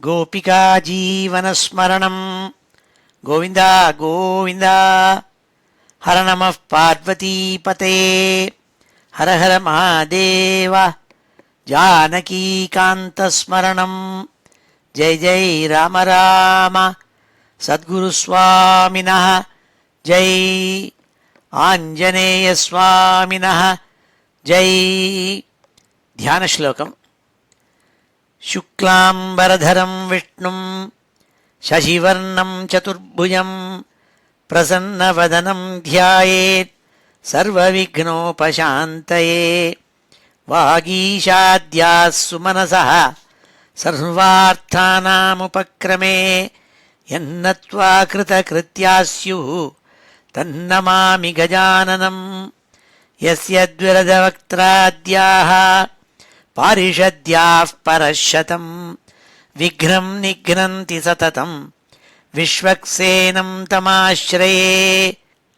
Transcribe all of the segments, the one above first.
गोपिका जीवनस्मरणं गोविन्द गोविन्द। हर नमः पार्वतीपते हर हर महादेव। जानकीकान्तस्मरणं जय जय राम राम। सद्गुरुस्वामिनः जय, आञ्जनेयस्वामिनः जय। ध्यानश्लोकम्। शुक्लाम्बरधरं विष्णुं शशिवर्णं चतुर्भुजं प्रसन्नवदनं ध्यायेत् सर्वविघ्नोपशान्तये। वागीशाद्याः सुमनसः सर्वार्थानामुपक्रमे यन्नत्वा कृतकृत्याः स्युः तन्नमामि गजाननं। यस्य द्विरदवक्त्राद्याः पारिषद्याः परशतं विघ्नं निघ्नन्ति सततं विश्वक्सेनं तमाश्रये।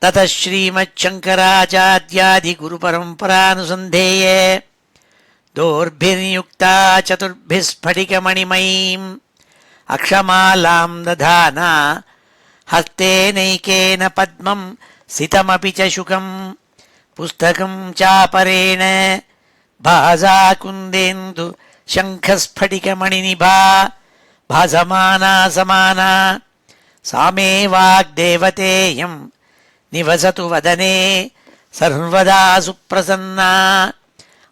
ततः श्रीमच्छङ्कराचार्यादिगुरुपरम्परानुसन्धेये दोर्भिर्युक्ता चतुर्भिः स्फटिकमणिमयीम् अक्षमालां दधाना हस्तेनैकेन पद्मं सितमपि च शुकं पुस्तकं चापरेण भासा कुन्देन्दु शङ्खस्फटिकमणिनिभा भासमाना समाना। सा मे वाग्देवतेयं निवसतु वदने सर्वदा सुप्रसन्ना।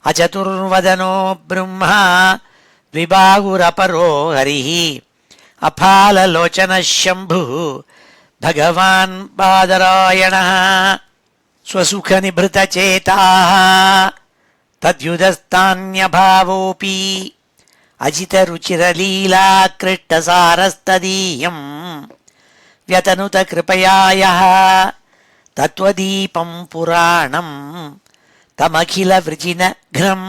अचतुर्वदनो ब्रह्मा द्विबाहुरपरो हरिः अफाललोचनः शम्भुः भगवान् बादरायणः। स्वसुखनिभृतचेताः तद्युदस्तान्यभावोऽपि अजितरुचिरलीलाकृष्टसारस्तदीयं व्यतनुत कृपया यः तत्त्वदीपं पुराणं तमखिलवृजिनघ्नं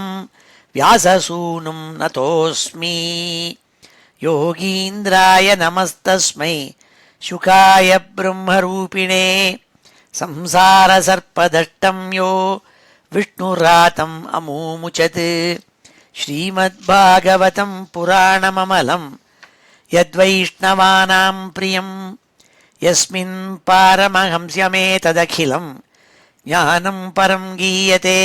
व्याससूनुं नतोऽस्मि। योगीन्द्राय नमस्तस्मै शुकाय ब्रह्मरूपिणे संसारसर्पदष्टं यो विष्णुरातम् अमूमुचत्। श्रीमद्भागवतं पुराणममलं यद्वैष्णवानां प्रियं यस्मिन् पारमहंस्यमेतदखिलं ज्ञानं परं गीयते।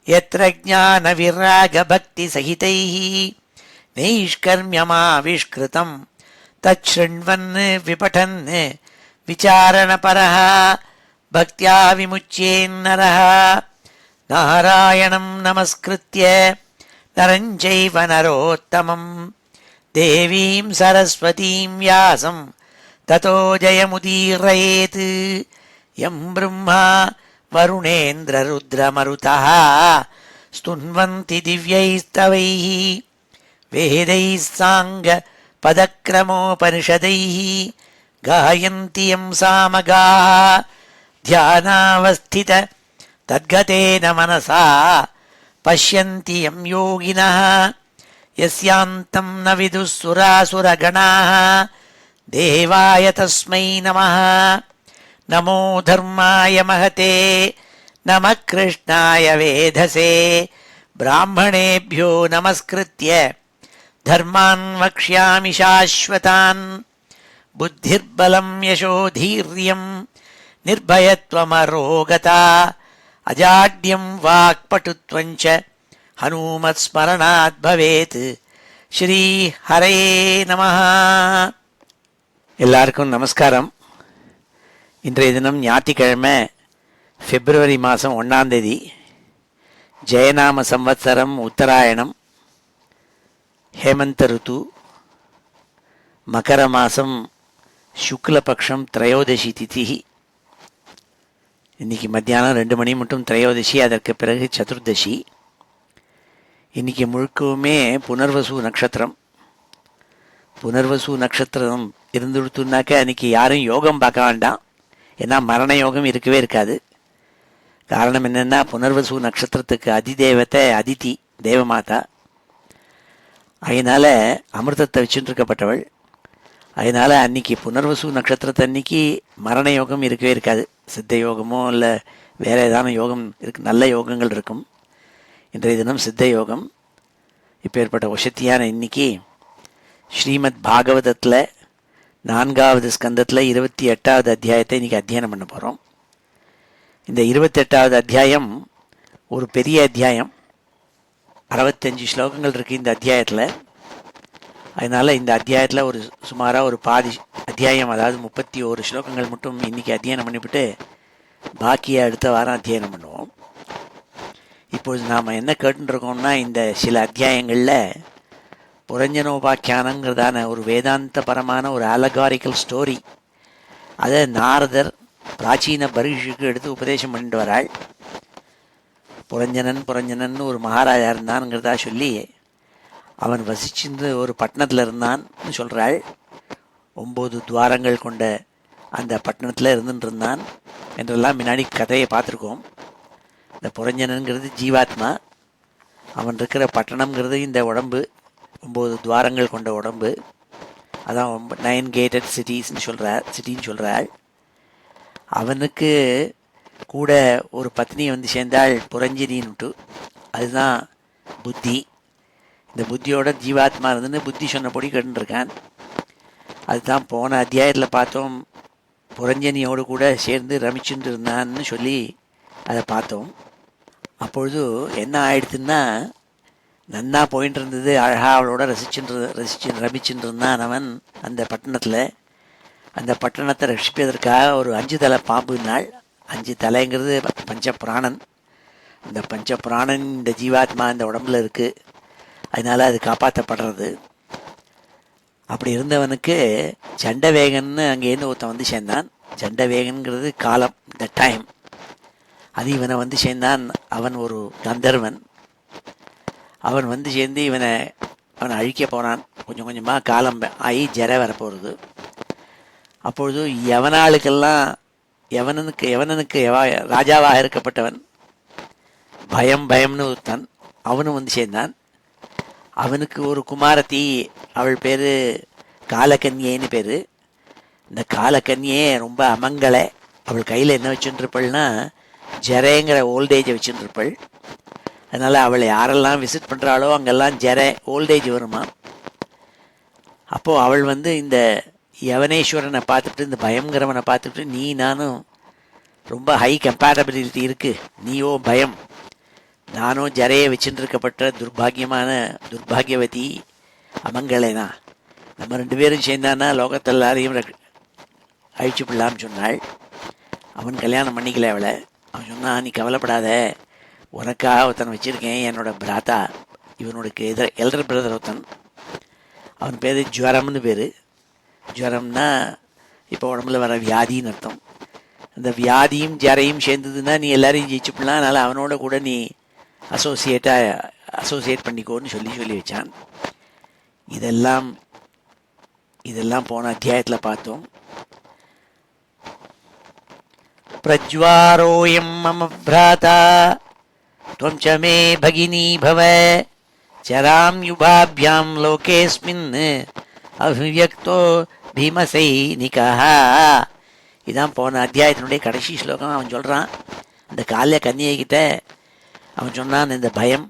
यत्र ज्ञानविरागभक्तिसहितैः नैष्कर्म्यमाविष्कृतं तच्छृण्वन् विपठन् विचारणपरः भक्त्या विमुच्येन्नरः। नारायणं नमस्कृत्य नरं चैव नरोत्तमं देवीं सरस्वतीं व्यासं ततो जयमुदीरयेत्। यं ब्रह्मा वरुणेन्द्ररुद्रमरुतः स्तुन्वन्ति दिव्यैस्तवैः वेदैः साङ्गपदक्रमोपनिषदैः गायन्ति यं सामगाः ध्यानावस्थित तद्गतेन मनसा पश्यन्ति यं योगिनः। यस्यान्तं न विदुः सुरासुरगणाः देवाय तस्मै नमः। नमो धर्माय महते नमः कृष्णाय वेधसे ब्राह्मणेभ्यो नमस्कृत्य धर्मान् वक्ष्यामि शाश्वतान्। बुद्धिर्बलं यशोधीर्यं निर्भयत्वमरोगता अजाड्यं वाक्पटुत्वं च हनुमत्स्मरणात् भवेत्। श्री हरे நமः. எல்லாருக்கும் நமஸ்காரம். இன்றைய தினம் ஞாயிற்றுக்கிழமை பிப்ரவரி மாதம் 1ஆம் தேதி ஜெயநாம சம்வத்சரம் உத்தராயணம் ஹேமந்த ருத்து மகர மாதம் சுக்லபக்ஷம் திரையோதசி திதி. இன்றைக்கி மத்தியானம் 2 மணி மட்டும் திரையோதசி, அதற்கு பிறகு சதுர்தசி. இன்றைக்கி முழுக்கவுமே புனர்வசு நட்சத்திரம். புனர்வசு நட்சத்திரம் இருந்துடுத்துனாக்க அன்றைக்கி யாரும் யோகம் பார்க்க வேண்டாம், ஏன்னா மரண யோகம் இருக்கவே இருக்காது. காரணம் என்னென்னா, புனர்வசு நட்சத்திரத்துக்கு அதிதேவத்தை அதிதி தேவமாதா. அதனால் அமிர்தத்தை வச்சுருக்கப்பட்டவள். அதனால் அன்றைக்கி புனர்வசு நட்சத்திரத்தை அன்றைக்கி மரண யோகம் இருக்கவே இருக்காது. சித்த யோகமோ இல்லை வேறு ஏதான யோகம் இருக்கு, நல்ல யோகங்கள் இருக்கும். இன்றைய தினம் சித்த யோகம். இப்போ ஏற்பட்ட வசதியான இன்னைக்கு ஸ்ரீமத் பாகவதத்தில் 4வது ஸ்கந்தத்தில் 28வது அத்தியாயத்தை இன்றைக்கி அத்தியனம் பண்ண போகிறோம். இந்த 28வது அத்தியாயம் ஒரு பெரிய அத்தியாயம். 65 ஸ்லோகங்கள் இருக்குது இந்த அத்தியாயத்தில். அதனால் இந்த அத்தியாயத்தில் ஒரு சுமாராக ஒரு பாதி அத்தியாயம், அதாவது 31 ஸ்லோகங்கள் மட்டும் இன்றைக்கி அத்தியனம் பண்ணிவிட்டு பாக்கியை அடுத்த வாரம் அத்தியனம் பண்ணுவோம். இப்பொழுது நாம் என்ன கேட்டுருக்கோம்னா, இந்த சில அத்தியாயங்களில் புரஞ்சனோபாக்கியானங்கிறதான ஒரு வேதாந்தபரமான ஒரு அலகாரிக்கல் ஸ்டோரி, அதை நாரதர் பிராச்சீன பரிஷுக்கு எடுத்து உபதேசம் பண்ணிட்டு வராள். புரஞ்சனன் ஒரு மகாராஜா இருந்தான்ங்கிறதா சொல்லி அவன் வசிச்சிருந்து ஒரு பட்டணத்தில் இருந்தான்னு சொல்கிறாள். 9 துவாரங்கள் கொண்ட அந்த பட்டணத்தில் இருந்துட்டு இருந்தான் என்றெல்லாம் முன்னாடி கதையை பார்த்துருக்கோம். இந்த புரஞ்சனங்கிறது ஜீவாத்மா, அவன் இருக்கிற பட்டணம்ங்கிறது இந்த உடம்பு, 9 துவாரங்கள் கொண்ட உடம்பு. அதான் 9 கேட்டட் சிட்டின்னு சொல்கிறாள். அவனுக்கு கூட ஒரு பத்னி வந்து சேர்ந்தாள், புரஞ்சினின்னுட்டு. அதுதான் புத்தி. இந்த புத்தியோட ஜீவாத்மா இருந்துன்னு புத்தி சொன்னபடி கேட்டுருக்கான். அதுதான் போன அத்தியாயத்தில் பார்த்தோம். புரஞ்சனியோடு கூட சேர்ந்து ரமிச்சுட்டு இருந்தான்னு சொல்லி அதை பார்த்தோம். அப்பொழுது என்ன ஆயிடுத்துன்னா, நன்னா போயிட்டு இருந்தது, அழகாக அவளோட ரமிச்சுட்டு இருந்தான் அவன் அந்த பட்டணத்தில். அந்த பட்டணத்தை ரட்சிப்பதற்காக ஒரு 5 தலை பாம்புனாள். 5 தலைங்கிறது பஞ்சபிராணன். இந்த பஞ்சபிராணன் இந்த ஜீவாத்மா இந்த உடம்புல இருக்குது, அதனால் அது காப்பாற்றப்படுறது. அப்படி இருந்தவனுக்கு சண்டவேகன்னு அங்கேருந்து ஒருத்தன் வந்து சேர்ந்தான். சண்டவேகன்கிறது காலம், த டைம். அது இவனை வந்து சேர்ந்தான். அவன் ஒரு கந்தர்வன். அவன் வந்து சேர்ந்து அவனை அழிக்க போனான். கொஞ்சம் கொஞ்சமாக காலம் ஆகி ஜர வரப்போகிறது. அப்பொழுது எவனனுக்கு ராஜாவாக இருக்கப்பட்டவன் பயம்னு ஒருத்தன், அவனும் வந்து சேர்ந்தான். அவனுக்கு ஒரு குமாரத்தி, அவள் பேர் காலக்கன்யேன்னு பேர். இந்த காலக்கன்யே ரொம்ப அமங்கலை. அவள் கையில் என்ன வச்சுருப்பாள்னா, ஜரேங்கிற ஓல்டேஜை வச்சுருப்பாள். அதனால் அவளை யாரெல்லாம் விசிட் பண்ணுறாளோ அங்கெல்லாம் ஓல்டேஜ் வருமா. அப்போது அவள் வந்து இந்த யவனேஸ்வரனை பார்த்துட்டு, இந்த பயங்கரவனை பார்த்துட்டு, நீ நானும் ரொம்ப ஹை கம்பேட்டபிலிட்டி இருக்குது, நீயோ பயம், நானும் ஜரையை வச்சுருக்கப்பட்ட துர்பாகியவதி அமங்கலைனா, நம்ம 2 பேரும் சேர்ந்தானா லோகத்தில் எல்லாரையும் அழிச்சு பிடலாம்னு சொன்னாள். அவன் கல்யாணம் பண்ணிக்கல அவளை. அவன் சொன்னான், நீ கவலைப்படாத, உனக்காக ஒருத்தன் வச்சுருக்கேன், என்னோட பிராத்தா, இவனுக்கு எல்டர் பிரதர் ஒருத்தன். அவன் பேர் ஜுவரம்னு பேர். ஜுவரம்னா இப்போ உடம்புல வர வியாதின்னு அர்த்தம். அந்த வியாதியும் ஜரையும் சேர்ந்ததுன்னா நீ எல்லாரையும் ஜெயிச்சுப்பிடலாம், அதனால் அவனோட கூட நீ அசோசியேட் பண்ணிக்கோன்னு சொல்லி வச்சான். இதெல்லாம் போன அத்தியாயத்தில் பார்த்தோம். பிரஜ்வாரோயம் மம பிராதா त्वं च मे भगिनी भव चरां युभाभ्यां लोकेऽस्मिन् अभिव्यक्तो भीमसैनिकः. இதான் போன அத்தியாயத்தினுடைய கடைசி ஸ்லோகம். அவன் சொல்கிறான், இந்த காலைய கன்னியைக்கிட்ட அவன் சொன்னான், இந்த பயம்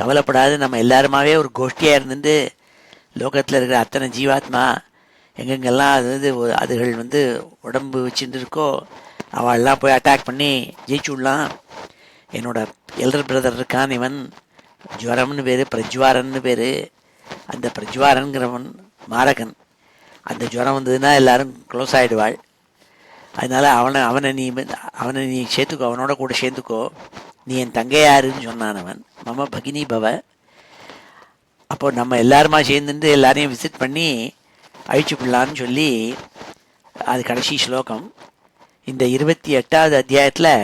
கவலைப்படாது, நம்ம எல்லாருமாவே ஒரு கோஷ்டியாக இருந்துட்டு லோகத்தில் இருக்கிற அத்தனை ஜீவாத்மா எங்கெங்கெல்லாம் அதுகள் வந்து உடம்பு வச்சுட்டு இருக்கோ அவள்லாம் போய் அட்டாக் பண்ணி ஜெயிச்சு விடலாம். என்னோட எல்டர் பிரதர் இருக்கான், இவன் ஜுவரம்னு பேர், பிரஜ்வாரன்னு பேர். அந்த பிரஜ்வாரன்கிறவன் மாரகன். அந்த ஜுவரம் வந்ததுன்னா எல்லாரும் க்ளோஸ் ஆகிடுவாள். அதனால் அவனை நீ சேர்த்துக்கோ, அவனோட கூட சேர்த்துக்கோ, நீ என் தங்கையாருன்னு சொன்னான் அவன். மம பகினி பவ. அப்போ நம்ம எல்லாருமா சேர்ந்துட்டு எல்லாரையும் விசிட் பண்ணி அழிச்சு பிடலான்னு சொல்லி அது கடைசி ஸ்லோகம். இந்த 28வது அத்தியாயத்தில்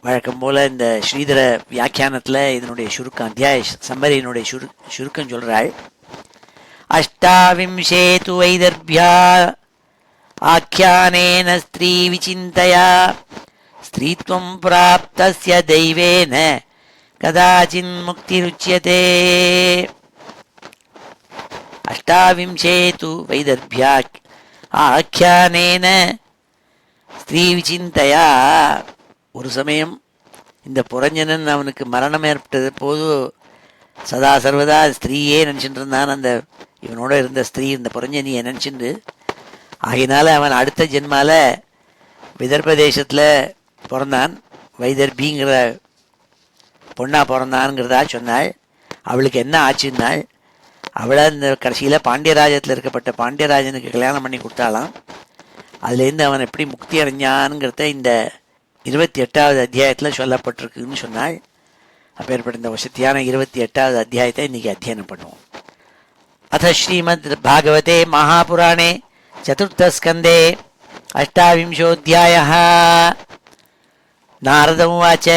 வழக்கம் போல் இந்த ஸ்ரீதர வியாக்கியானத்தில் இதனுடைய சுருக்கம், அத்தியாய சம்பரியினுடைய சுருக்கம் சொல்கிறாள். அஷ்டாவிம்சே து வைதர்பியா ஆக்கியானேன ஸ்திரீ விசிந்தயா ஸ்திரீத்வம் பிராப்தஸ்ய தெய்வேன கதாச்சின் முக்திருச்யதே. அஷ்டாவிம்சே து வைதர்பியா ஆக்கியானேன ஸ்திரீ விசிந்தயா. ஒரு சமயம் இந்த புரஞ்சனன் அவனுக்கு மரணம் ஏற்பட்டது போது சதா சர்வதா ஸ்திரீயே நினச்சிட்டு இருந்தான். அந்த இவனோட இருந்த ஸ்திரீ இந்த புரஞ்சனியை நினச்சிட்டு, ஆகினால அவன் அடுத்த ஜென்மால விதர்ப தேசத்தில் பிறந்தான். வைதர்பிங்கிற பொண்ணா பிறந்தான்ங்கிறதா சொன்னாள். அவளுக்கு என்ன ஆச்சுன்னாள், அவளை இந்த கடைசியில் பாண்டியராஜத்தில் இருக்கப்பட்ட பாண்டியராஜனுக்கு கல்யாணம் பண்ணி கொடுத்தாலாம். அதுலேருந்து அவன் எப்படி முக்தி அடைஞ்சான்ங்கிறத இந்த 28வது அத்தியாயத்தில் சொல்லப்பட்டிருக்குன்னு சொன்னாள். அப்பேற்பட்ட இந்த வசதியான 28வது அத்தியாயத்தை இன்னைக்கு அத்தியனம் பண்ணுவோம். அத ஸ்ரீமத் பாகவதே மகாபுராணே சதுர்த்தஸ்கந்தே அஷ்டாவிம்சோऽध्यायः. நாரத உவாச்ச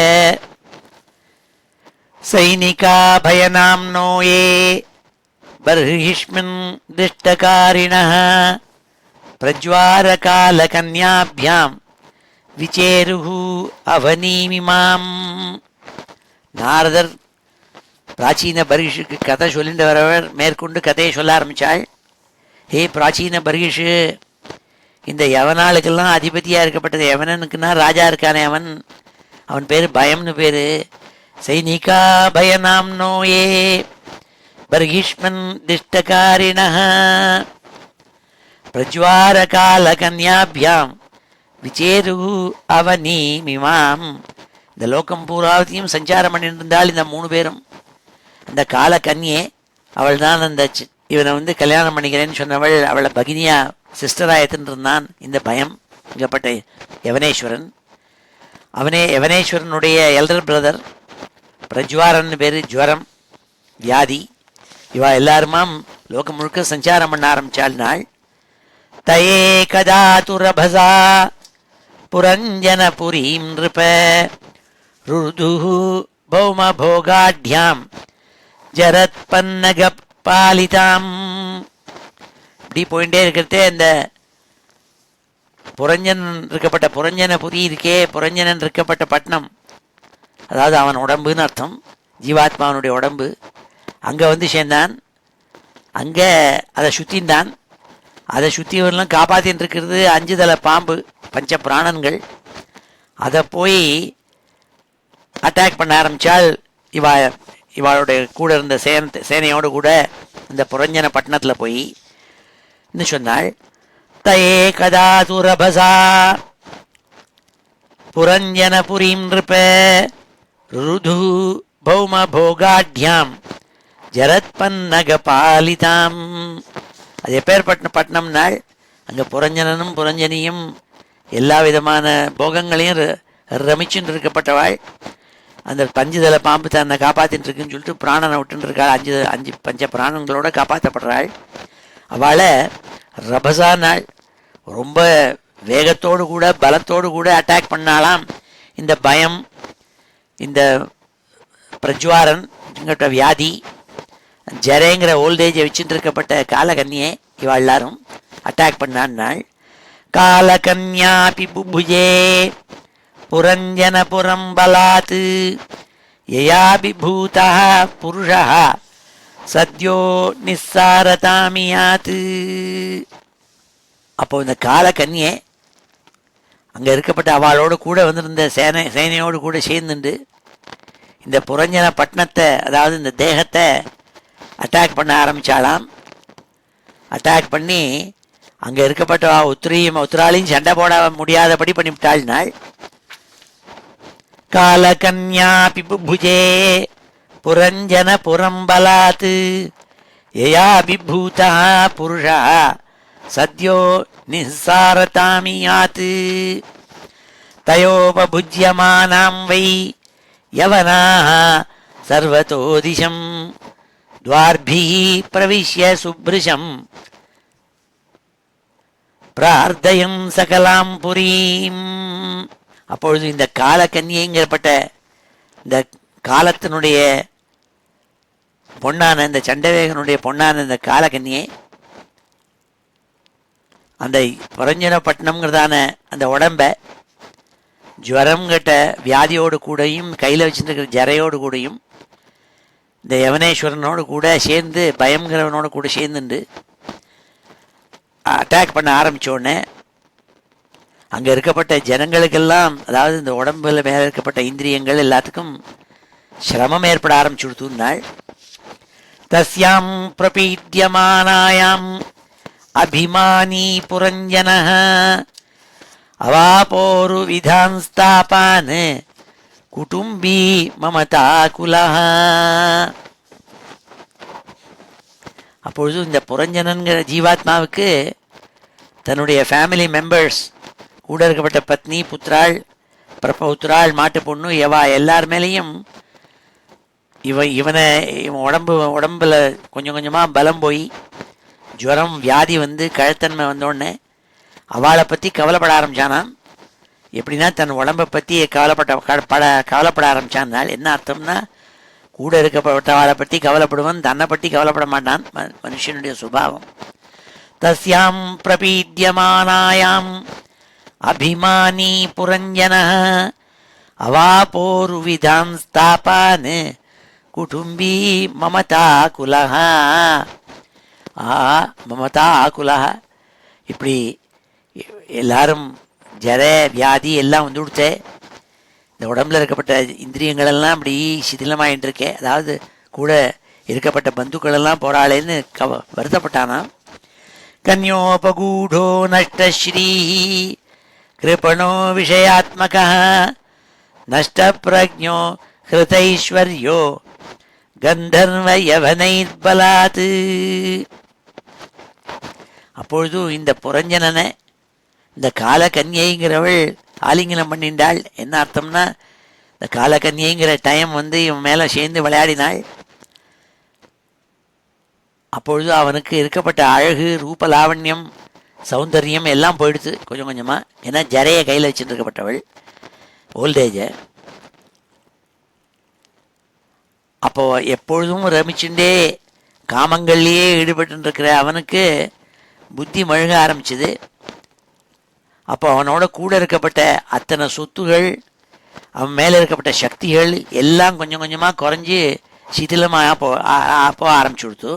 சைனிகா பயநாம்னோ யே பர்ஹிஷ்மின் திஷ்டகாரிணः பிரஜ்வாரகாலகன்யாभ्याம் விசேருஹு அவனீமிமாம். நாரதர் பிராச்சீன பர்ஹிஷுக்கு கதை சொல்லிட்டு வரவர் மேற்கொண்டு கதையை சொல்ல ஆரம்பித்தாள். ஹே பிராச்சீன பர்ஹிஷு, இந்த யவனாளுக்கெல்லாம் அதிபதியாக இருக்கப்பட்டது யவனனுக்குன்னா ராஜா இருக்கானே அவன் பேர் பயம்னு பேர். சைனிகா பயநாம்னோ யே பர்ஹிஷ்மன் திஷ்டகாரிணः பிரஜ்வாரகாலகன்யாभ्याம் விசேருஹு அவனீமிமாம். இந்த லோகம் பூராவத்தையும் சஞ்சாரம் பண்ணிட்டு இருந்தால் இந்த 3 பேரும். அந்த கால கன்யே அவள் தான் அந்த இவனை கல்யாணம் பண்ணிக்கிறேன்னு சொன்னவள். அவளை பகினியா சிஸ்டராக எடுத்துட்டு இருந்தான் இந்த பயம் இங்கப்பட்ட யவனேஸ்வரன். அவனே யவனேஸ்வரனுடைய எல்டர் பிரதர். பிரஜ்வாரன் பேர், ஜுவரம் வியாதி. இவா எல்லாருமாம் லோகம் முழுக்க சஞ்சாரம் பண்ண ஆரம்பிச்சாள் நாள். தயே கதா துரபசா புரஞ்சனபுரீம் நிருப ருதுஹு பௌம போகாட்யாம் ஜரத் பன்னக பாலிதாம். இப்படி போயிட்டே இருக்கிறதே இந்த புரஞ்சன் இருக்கப்பட்ட புரஞ்சனபுரி இருக்கே, புரஞ்சனன் இருக்கப்பட்ட பட்டணம், அதாவது அவன் உடம்புன்னு அர்த்தம், ஜீவாத்மாவனுடைய உடம்பு. அங்கே சேர்ந்தான். அங்கே அதை சுற்றின்றான். அதை சுற்றிவரெல்லாம் காப்பாற்றின்னு இருக்கிறது 5 தலை பாம்பு, பஞ்ச பிராணன்கள். அதை போய் அட்டாக் பண்ண ஆரம்பித்தாள். இவாளுடைய கூட இருந்த சேனையோடு கூட இந்த புரஞ்சன பட்டணத்தில் போய் இன்னும் சொன்னாள். தயே கதா துரபசா புரஞ்சனபுரீம் நிருப ருது பௌம போகாட்யாம் ஜரத் பன்னக பாலிதாம். அது எப்பேற்பட்ட பட்டணம்னாள், அங்கே புரஞ்சனனும் புரஞ்சனியும் எல்லா விதமான போகங்களையும் ரமிச்சுன்னு இருக்கப்பட்டவாள். அந்த 5 தலை பாம்பு தன்னை காப்பாற்றின்னு இருக்குன்னு சொல்லிட்டு பிராணனை விட்டுன்னு இருக்காள். 5 பஞ்ச பிராணங்களோட காப்பாற்றப்படுறாள். அவளை ரபசா நாள் ரொம்ப வேகத்தோடு கூட பலத்தோடு கூட அட்டாக் பண்ணாலாம். இந்த பயம், இந்த பிரஜ்வாரன் வியாதி, ஜரேங்கிற ஓல்டேஜை வச்சுட்டு இருக்கப்பட்ட காலகன்யே இவா எல்லாரும் அட்டாக் பண்ணான்னாள். காலகன்யாபி புபுஜே புரஞ்சனபுரம் பலாத் யயாபிபூதா புருஷா சத்யோ நிஸ்ஸாரதாமியாத். அப்போ இந்த காலகன்யே அங்கே இருக்கப்பட்ட அவளோடு கூட வந்திருந்த சேனையோடு கூட சேர்ந்துண்டு இந்த புரஞ்சன பட்டணத்தை, அதாவது இந்த தேகத்தை அட்டாக் பண்ண ஆரம்பித்தாளாம். அட்டாக் பண்ணி அங்கே இருக்கப்பட்ட உத்திராலையும் சண்டை போட முடியாதபடி பண்ணிவிட்டாள் நாள். காலகன்யாபி புபுஜே புரஞ்சன புரம்பலாத் யயாபிபூதா புருஷா சத்யோ நிஸ்ஸாரதாமியாத். தயோபபுஜ்யமானாம் வை யவனாः சர்வதோ திசம் துவார்பிः பிரவிஷ்ய சுப்ருஷம் பிரார்த்தயம் சகலாம் புரீம். அப்பொழுது இந்த காலகன்யைங்கிறப்பட்ட இந்த காலத்தினுடைய பொன்னான இந்த சண்டவேகனுடைய பொன்னான இந்த காலகன்யை அந்த புரஞ்சனப்பட்டினம்ங்கிறதான அந்த உடம்பை ஜுவரம் கட்ட வியாதியோடு கூடையும் கையில் வச்சுருக்கிற ஜரையோடு கூடையும் இந்த யவனேஸ்வரனோடு கூட சேர்ந்து பயங்கரவனோடு கூட சேர்ந்துண்டு அட்டாக் பண்ண ஆரம்பித்தோடனே அங்கே இருக்கப்பட்ட ஜனங்களுக்கெல்லாம், அதாவது இந்த உடம்புல மேலே இருக்கப்பட்ட இந்திரியங்கள் எல்லாத்துக்கும் சிரமம் ஏற்பட ஆரம்பிச்சுடுத்துனாள். தஸ்யாம் பிரபீட்யமானாயாம் அபிமானி புரஞ்சனः அவாபோரு விதான்ஸ்தாபான் குடும்பி மமதாகுலஹ. அப்பொழுது இந்த புரஞ்சனன்கிற ஜீவாத்மாவுக்கு தன்னுடைய ஃபேமிலி மெம்பர்ஸ் கூட இருக்கப்பட்ட பத்னி, புத்திராள், பிரபௌத்திராள், மாட்டு பொண்ணு, எல்லார் மேலேயும் இவன் உடம்புல கொஞ்சம் கொஞ்சமாக பலம் போய் ஜுரம் வியாதி வந்து கழுத்தன்மை வந்தோடனே அவளை பற்றி கவலைப்பட ஆரம்பிச்சானான். எப்படின்னா தன் உடம்பை பற்றி கவலைப்பட ஆரம்பிச்சானால் என்ன அர்த்தம்னா, கூட இருக்கப்பட்டவாளை பற்றி கவலைப்படுவன், தன்னை பற்றி கவலைப்பட மாட்டான். மனுஷனுடைய சுபாவம். தஸ்யாம் பிரபீட்யமானாயாம் அபிமானி புரஞ்சனः அவாபோரு விதான்ஸ்தாபான் குடும்பி மமதாகுலஹ. மமதாகுலஹ. இப்படி எல்லாரும் ஜர வியாதி எல்லாம் வந்து கொடுத்தே, இந்த உடம்புல இருக்கப்பட்ட இந்திரியங்களெல்லாம் அப்படி சிதிலமாயின்னு இருக்கே, அதாவது கூட இருக்கப்பட்ட பந்துக்களெல்லாம் போராளேன்னு வருத்தப்பட்டானா. கன்யோபகூடோ நஷ்டஸ்ரீ கிருபணோ விஷயாத்மகः நஷ்டப்பிரஜ்ஞோ ஹிருதைஸ்வர்யோ கந்தர்வ யவனைர்பலாத். அப்பொழுது இந்த புரஞ்சனனை இந்த காலகன்யைங்கிறவள் ஆலிங்கனம் பண்ணிண்டாள். என்ன அர்த்தம்னா, இந்த காலகன்யைங்கிற டைம் வந்து இவன் மேலே சேர்ந்து விளையாடினாள். அப்பொழுது அவனுக்கு இருக்கப்பட்ட அழகு, ரூப லாவண்யம், சௌந்தர்யம் எல்லாம் போயிடுச்சு கொஞ்சம் கொஞ்சமாக. ஏன்னா ஜரையை கையில் வச்சுட்டு இருக்கப்பட்டவள், ஓல்டேஜை. அப்போ எப்பொழுதும் ரமிச்சுட்டே காமங்கள்லேயே ஈடுபட்டுருக்கிற அவனுக்கு புத்தி மழுக ஆரம்பிச்சுது. அப்போ அவனோட கூட இருக்கப்பட்ட அத்தனை சொத்துகள், அவன் மேலே இருக்கப்பட்ட சக்திகள் எல்லாம் கொஞ்சம் கொஞ்சமாக குறைஞ்சி சிதிலமாக போக ஆரம்பிச்சு கொடுத்து,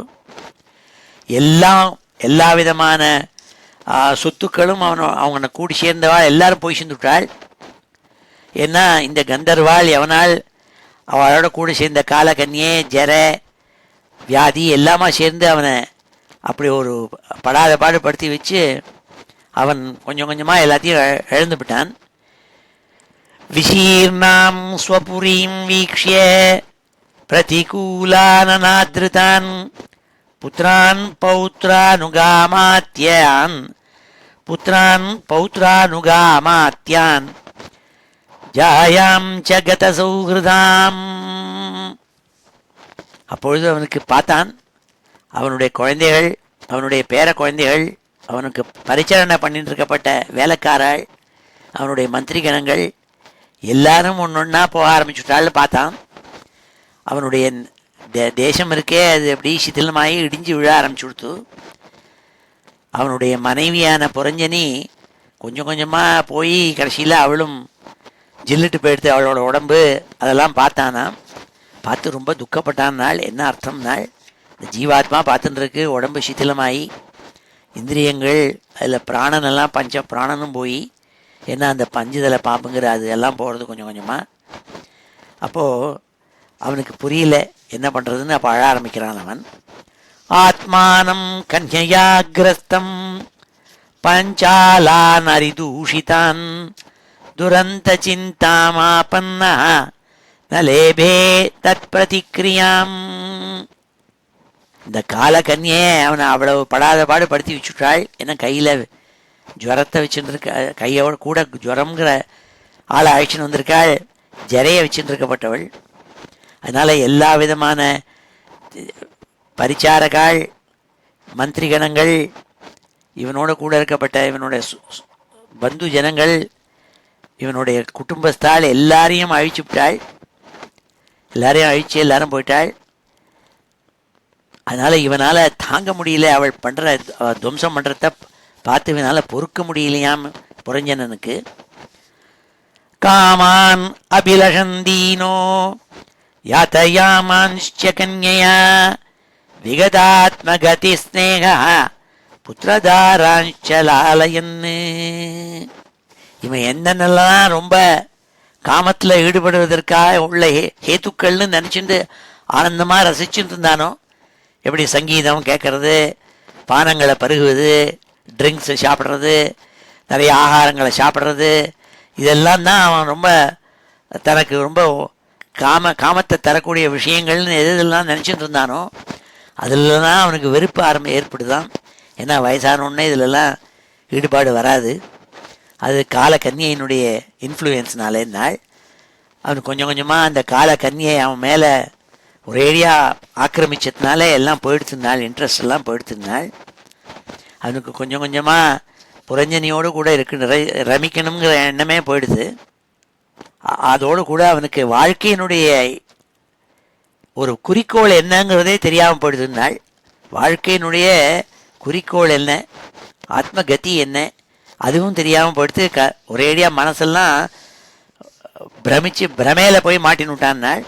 எல்லா விதமான சொத்துக்களும் அவனை கூடி சேர்ந்தவாள் எல்லாரும் போய் சேர்ந்துவிட்டாள். ஏன்னா இந்த கந்தர்வாள் எவனால் அவளோட கூட சேர்ந்த காலகன்யே, ஜர, வியாதி எல்லாமா சேர்ந்து அவனை அப்படி ஒரு படாத பாடுபடுத்தி வச்சு அவன் கொஞ்சம் கொஞ்சமாக எல்லாத்தையும் இழந்து விட்டான். விசீர்ணாம் ஸ்வபுரீம் வீக்ஷ்ய பிரதிகூலானநாத்ருதான் புத்திரான் பௌத்ரானுகாமாத்யான் ஜாயாம் ச கத சௌஹிருதாம். அப்பொழுது அவனுக்கு பார்த்தான், அவனுடைய குழந்தைகள், அவனுடைய பேர குழந்தைகள், அவனுக்கு பரிச்சரணை பண்ணிட்டு இருக்கப்பட்ட வேலைக்காரர்கள், அவனுடைய மந்திரிகணங்கள் எல்லாரும் ஒன்றொன்னா போக ஆரம்பிச்சுட்டாள்னு பார்த்தான். அவனுடைய தேசம் இருக்கே, அது எப்படி சிதிலமாகி இடிஞ்சு விழ ஆரம்பிச்சு கொடுத்து. அவனுடைய மனைவியான புரஞ்சனி கொஞ்சம் கொஞ்சமாக போய் கடைசியில் அவளும் ஜில்லிட்டு போயிடுத்து அவளோட உடம்பு. அதெல்லாம் பார்த்தானா, பார்த்து ரொம்ப துக்கப்பட்டான். நாள் என்ன அர்த்தம்னாள், இந்த ஜீவாத்மா பார்த்துட்டுருக்கு, உடம்பு சிதிலமாகி இந்திரியங்கள், அதில் பிராணனெல்லாம் பஞ்ச பிராணனும் போய், ஏன்னா அந்த பஞ்சுதலை பாம்புங்கிற அது எல்லாம் போகிறது கொஞ்சம் கொஞ்சமாக. அப்போது அவனுக்கு புரியல என்ன பண்ணுறதுன்னு. அப்போ அழ ஆரம்பிக்கிறான் அவன். ஆத்மானம் கன்யாகிரஸ்தம் பஞ்சாலான் அரிதூஷிதான் துரந்த சிந்தாமாபன்னா நலேபே தத் பிரதிக்ரியாம். இந்த காலகன்யே அவனை அவ்வளவு படாத பாடு படுத்தி வச்சுட்டாள். ஏன்னா கையில் ஜுரத்தை வச்சுருக்க, கையோட கூட ஜுரம்ங்கிற ஆளை அழைச்சின்னு வந்திருக்காள், ஜரையை வச்சுட்டு இருக்கப்பட்டவள். அதனால் எல்லா விதமான பரிச்சாரகாள், மந்திரிகணங்கள், இவனோட கூட இருக்கப்பட்ட இவனுடைய பந்து ஜனங்கள், இவனுடைய குடும்பஸ்தாள் எல்லாரையும் அழிச்சு விட்டாள். எல்லாரையும் அழிச்சு எல்லாரும் போயிட்டாள். அதனால் இவனால் தாங்க முடியல, அவள் பண்ணுற துவம்சம் பண்ணுறத பார்த்து இவனால் பொறுக்க முடியலையாம் புரஞ்சனனுக்கு. காமான் அபிலஷந்தீனோ யாத்தயாமான்ச்ச கன்யயா விகதாத்மகதி ஸ்நேகா புத்திரதாராஞ்ச லாலயன்னு. இவன் என்னென்னலாம் ரொம்ப காமத்தில் ஈடுபடுவதற்காக உள்ள ஹேத்துக்கள்னு நினச்சிட்டு ஆனந்தமாக ரசிச்சுட்டு இருந்தானோ, எப்படி சங்கீதம் கேட்கறது, பானங்களை பருகுவது, ட்ரிங்க்ஸை சாப்பிட்றது, நிறைய ஆகாரங்களை சாப்பிட்றது, இதெல்லாம் தான் அவன் ரொம்ப தனக்கு ரொம்ப காமத்தை தரக்கூடிய விஷயங்கள்னு எதெல்லாம் நினச்சிட்டு இருந்தானோ அதிலலாம் அவனுக்கு வெறுப்பு ஏற்படுதான். ஏன்னா வயசானோடனே இதிலெல்லாம் ஈடுபாடு வராது. அது கால கன்னியினுடைய இன்ஃப்ளூயன்ஸ்னாலே நாள் அவனுக்கு கொஞ்சம் கொஞ்சமாக அந்த கால கன்னியை அவன் மேலே ஒரேடியாக ஆக்கிரமிச்சதுனால எல்லாம் போயிடுத்துனாள், இன்ட்ரெஸ்ட் எல்லாம் போயிடுத்துனாள். அவனுக்கு கொஞ்சம் கொஞ்சமாக புரஞ்சனியோடு கூட ரமிக்கணுங்கிற எண்ணமே போயிடுது. அதோடு கூட அவனுக்கு வாழ்க்கையினுடைய ஒரு குறிக்கோள் என்னங்கிறதே தெரியாமல் போயிடுதுனாள். வாழ்க்கையினுடைய குறிக்கோள் என்ன, ஆத்மகதி என்ன, அதுவும் தெரியாமல் போயிடுத்து. ஒரேடியாக மனசெல்லாம் பிரமையில் போய் மாட்டினுட்டான்னாள்.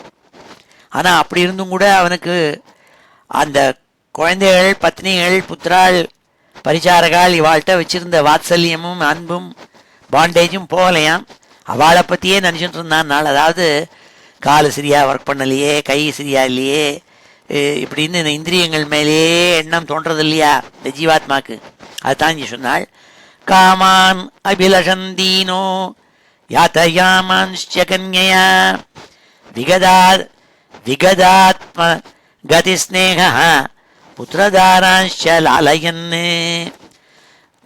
ஆனால் அப்படி இருந்தும் கூட அவனுக்கு அந்த குழந்தைகள், பத்னிகள், புத்திராள், பரிசாரகால் இவாள்கிட்ட வச்சிருந்த வாத்சல்யமும் அன்பும் பாண்டேஜும் போகலையாம். அவளை பற்றியே நினச்சிட்டு இருந்தான். அதாவது காலு சரியாக ஒர்க் பண்ணலையே, கை சரியா இல்லையே, இப்படின்னு இந்த இந்திரியங்கள் மேலேயே எண்ணம் தோன்றது இல்லையா இந்த ஜீவாத்மாக்கு. அதுதான் இங்கே சொன்னாள். காமான் அபிலஷந்தீனோ யாத்தயாமான்ஸ்ய கன்யயா விகதாத்ம கதிஸ்நேகா புத்திரதாரான்ஸ்ய லாலயன்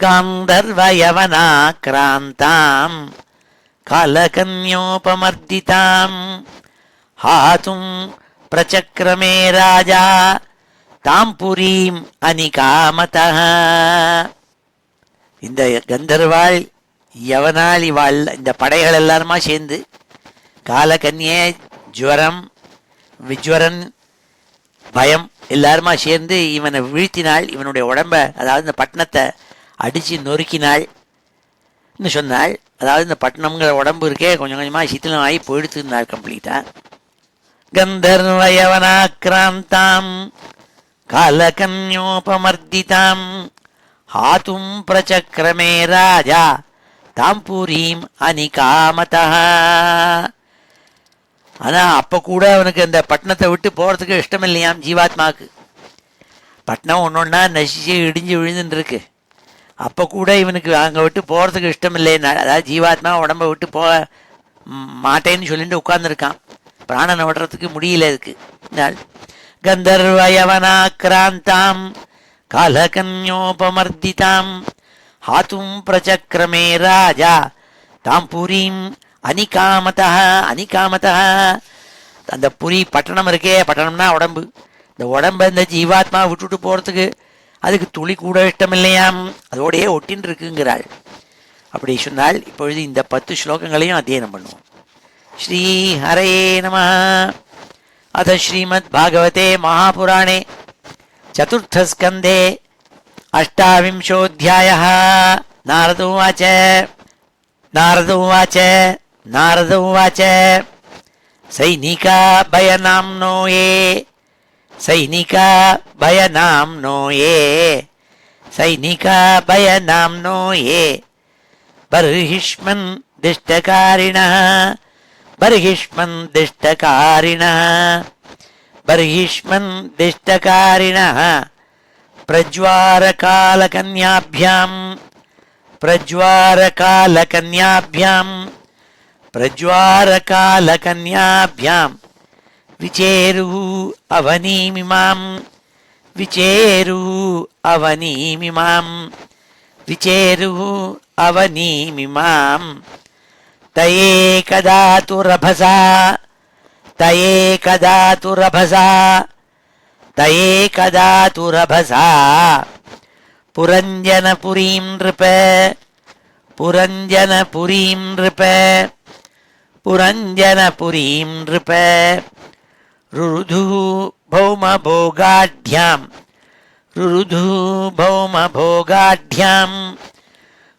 காந்தர்வயவனாக்ராந்தாம் காலகன்யோபமர்திதாம் ஹாதும் பிரச்சக்ரமே ராஜா தாம் புரீம் அனிகாமதः. இந்த கந்தர்வாள், யவனாள், இவாள் இந்த படைகள் எல்லாருமா சேர்ந்து காலகன்யே, ஜுவரம், விஜ்வரன், பயம் எல்லாருமா சேர்ந்து இவனை வீழ்த்தினாள். இவனுடைய உடம்ப, அதாவது இந்த பட்டணத்தை அடித்து நொறுக்கினாள் சொன்னாள். அதாவது இந்த பட்டணம்ங்கிற உடம்பு இருக்கே கொஞ்சம் கொஞ்சமாக சித்திலம் ஆகி போயிடுத்துனாள் கம்ப்ளீட்டாக. கந்தர்வயவனாக்ராந்தாம் காலகன்யோபமர்திதாம் ஹாதும் பிரச்சக்ரமே ராஜா தாம் புரீம் அனிகாமதः. ஆனால் அப்போ கூட அவனுக்கு அந்த பட்டணத்தை விட்டு போகிறதுக்கு இஷ்டம் இல்லையாம் ஜீவாத்மாவுக்கு. பட்டணம் ஒன்று ஒன்றா நசிச்சு இடிஞ்சு விழுந்துன்னு இருக்கு. அப்போ கூட இவனுக்கு அங்கே விட்டு போகிறதுக்கு இஷ்டம் இல்லைன்னா, அதாவது ஜீவாத்மா உடம்பை விட்டு போக மாட்டேன்னு சொல்லிட்டு உட்கார்ந்துருக்கான். பிராணனை விடுறதுக்கு முடியல இதுக்கு. கந்தர்வயவனாக்ராந்தாம் காலகன்யோபமர்திதாம் ஹாதும் பிரச்சக்ரமே ராஜா தாம் புரீம் அனிகாமதः. அனிகாமதः அந்த புரி பட்டணம் இருக்கே, பட்டணம்னா உடம்பு. இந்த உடம்பை இந்த ஜீவாத்மா விட்டுட்டு போகிறதுக்கு அதுக்கு துளி கூட இஷ்டம் இல்லையாம், அதோடையே ஒட்டின்னு இருக்குங்கிறாள். அப்படி சொன்னால் இப்பொழுது இந்த 10 ஸ்லோகங்களையும் அத்தியனம் பண்ணுவோம். ஸ்ரீ ஹரே நமः. அத ஸ்ரீமத் பாகவதே மகாபுராணே சதுர்த்தஸ்கந்தே அஷ்டாவிம்சோऽध्यायः. நாரத உவாச்ச நாரத உவாச்ச சைனிகா பயநாம்னோ யே சைனிகா பயநாம்னோ யே சைனிகா பயநாம்னோ யே பர்ஹிஷ்மன் திஷ்டகாரிணः பர்ஹிஷ்மன் திஷ்டகாரிணः பர்ஹிஷ்மன் திஷ்டகாரிணः பிரஜ்வாரகாலகன்யாभ्यां பிரஜ்வாரகாலகன்யாभ्यां பிரஜ்வாரகாலகன்யாभ्यां விசேருः அவனீமிமாம் விசேருः அவனீமிமாம் விசேருः அவனீமிமாம் தயே கதாது ரபசா தயே கதாது ரபசா தயே கதாது ரபசா புரஞ்சனபுரீம் நிருப புரஞ்சனபுரீம் நிருப புரஞ்சனபுரீம் நிருப ருருது பௌமபோகாಢ்யாம் ருருது பௌமபோகாಢ்யாம்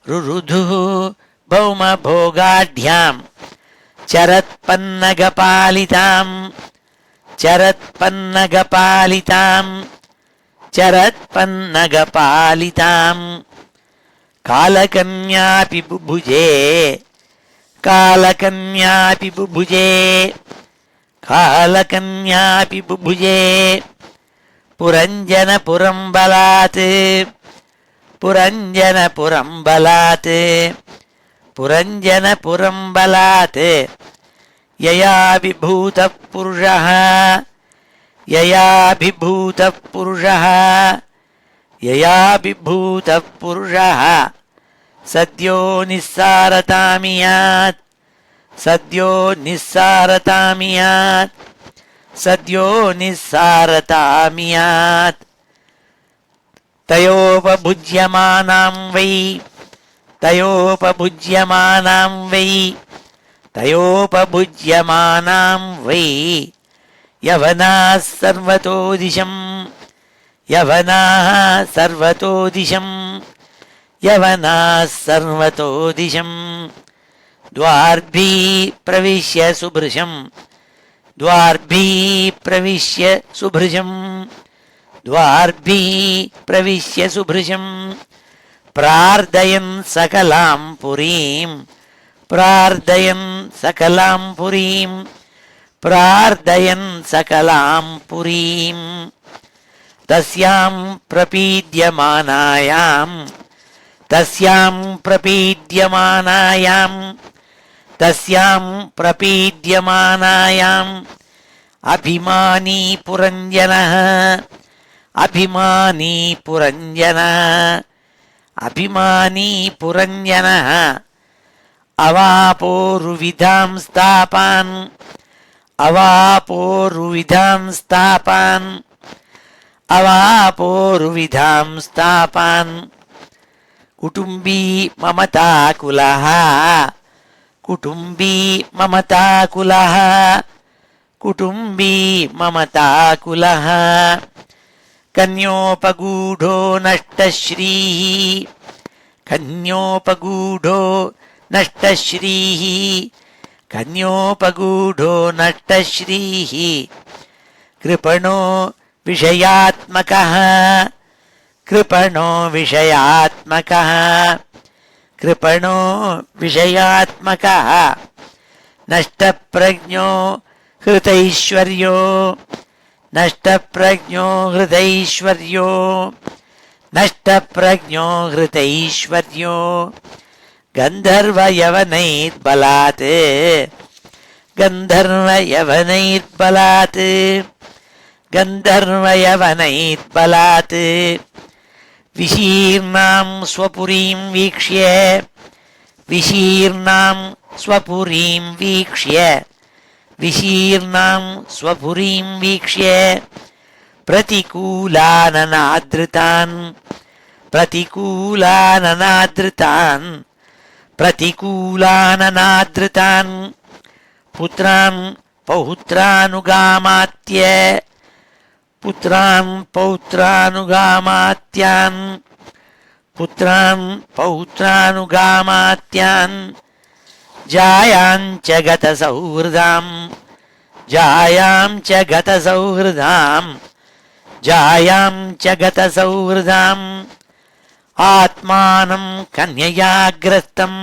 ருருது பௌமபோகாಢ்யாம் சரத்பன்னகபாலிதாம் சரத்பன்னகபாலிதாம் சரத்பன்னகபாலிதாம் காலகன்யாபி புபுஜே காலகன்யாபி புபுஜே காலகன்யாபி புபுஜே पुरञ्जनपुरम्बलात् पुरञ्जनपुरम्बलात् पुरञ्जनपुरम्बलात् यया विभूतः पुरुषः यया विभूतः पुरुषः यया विभूतः पुरुषः सद्यो निस्सारतामियात् सद्यो निस्सारतामियात् सद्यो निस्सारतामियात् तयोपभुज्यमानां वै तयोपभुज्यमानां वै तयोपभुज्यमानां वै यवनाः सर्वतो दिशं यवनाः सर्वतो दिशं यवनाः सर्वतो दिशं द्वार्भिः प्रविश्य सुभृशं द्वार्भिः प्रविश्य सुभृशं द्वार्भिः प्रविश्य सुभृशं प्रार्थयन् सकलां पुरीं प्रार्थयन् सकलां पुरीं प्रार्थयन् सकलां पुरीं तस्यां प्रपीड्यमानायां तस्यां प्रपीड्यमानायां तस्यां प्रपीड्यमानायाम् अभिमानी पुरञ्जनः अभिमानी पुरञ्जनः अभिमानी पुरञ्जनः अवापोरुविधां स्थापान् अवापोरुविधां स्थापान् अवापोरुविधां स्थापान् कुटुम्बी ममताकुलः कुटुम्बी ममताकुलः कुटुम्बी ममताकुलः कन्योपगूढो नष्टश्रीः कन्योपगूढो नष्टश्रीः कन्योपगूढो नष्टश्रीः कृपणो विषयात्मकः कृपणो विषयात्मकः कृपणो विषयात्मकः नष्टप्रज्ञो हृतैश्वर्यो नष्टप्रज्ञो हृतैश्वर्यो नष्टप्रज्ञो हृतैश्वर्यो गन्धर्वयवनैर्बलात् गन्धर्वयवनैर्बलात् गन्धर्वयवनैर्बलात् विशीर्णां स्वपुरीं वीक्ष्य विशीर्णां स्वपुरीं वीक्ष्य विशीर्णां स्वपुरीं वीक्ष्य प्रतिकूलाननादृतान् प्रतिकूलाननादृतान् प्रतिकूलाननादृतान् पुत्रान् पौत्रानुगामात्य पुत्रान् पौत्रानुगामात्यान् पुत्रान् पौत्रानुगामात्यान् जायाञ्च गतसौहृदां जायां च गतसौहृदां जायां च गतसौहृदाम् आत्मानं कन्ययाग्रस्तम्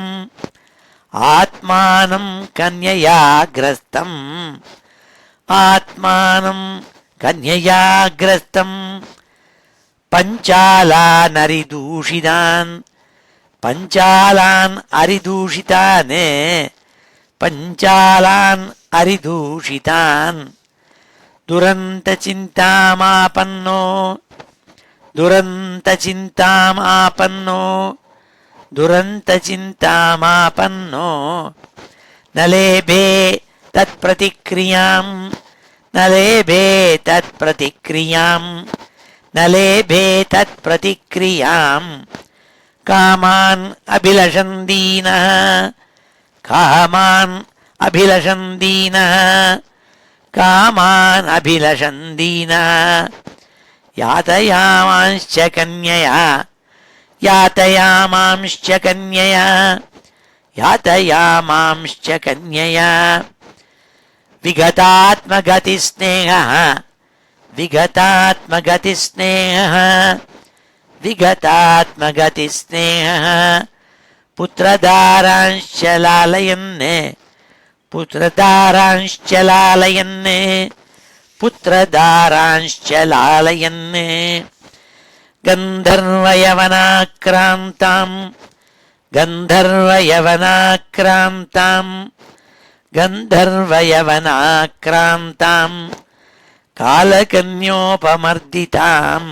आत्मानं कन्ययाग्रस्तम् आत्मानं कन्ययाग्रस्तम् पञ्चालानरिदूषितान् पञ्चालान् अरिदूषितान् पञ्चालान् अरिदूषितान् दुरन्तचिन्तामापन्नो दुरन्तचिन्तामापन्नो दुरन्तचिन्तामापन्नो न लेभे तत्प्रतिक्रियां न लेभे तत्प्रतिक्रियां न लेभे तत्प्रतिक्रियां कामान् अभिलषन् दीनः कामान् अभिलषन् दीनः कामान् अभिलषन् दीनः यातयामांश्च कन्यया यातयामांश्च कन्यया यातयामांश्च कन्यया विगतात्मगतिस्नेहः विगतात्मगतिस्नेहः विगतात्मगतिस्नेहः पुत्रदारांश्च लालयन् पुत्रदारांश्च लालयन् புத்திரதாராஞ்ச லாலயன் கந்தர்வயவனாக்ராந்தாம் கந்தர்வயவனாக்ராந்தாம் கந்தர்வயவனாக்ராந்தாம் காலகன்யோபமர்திதாம்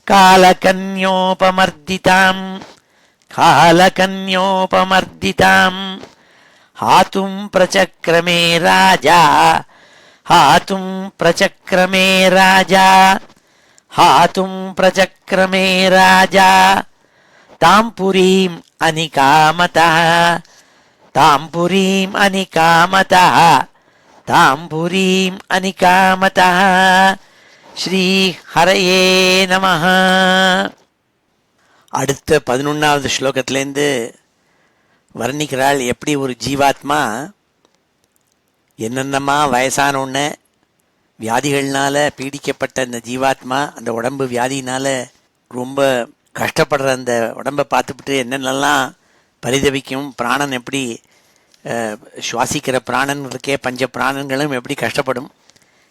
காலகன்யோபமர்திதாம் காலகன்யோபமர்திதாம் ஹாதும் பிரச்சக்ரமே ராஜா ஹாதும் பிரச்சக்ரமே ராஜா ஹாதும் பிரச்சக்ரமே ராஜா தாம் புரீம் அனிகாமதः தாம் புரீம் அனிகாமதः தாம் புரீம் அனிகாமதः. ஸ்ரீ ஹரயே நமஹ. அடுத்த 11வது ஸ்லோகத்திலேருந்து வர்ணிக்கிறாள் எப்படி ஒரு ஜீவாத்மா என்னென்னமா வயசான உடனே வியாதிகள்னால பீடிக்கப்பட்ட அந்த ஜீவாத்மா அந்த உடம்பு வியாதினால ரொம்ப கஷ்டப்படுற அந்த உடம்பை பார்த்துவிட்டு என்னென்னலாம் பரிதவிக்கும், பிராணன் எப்படி சுவாசிக்கிற பிராணன் இருக்கே பஞ்ச பிராணங்களும் எப்படி கஷ்டப்படும்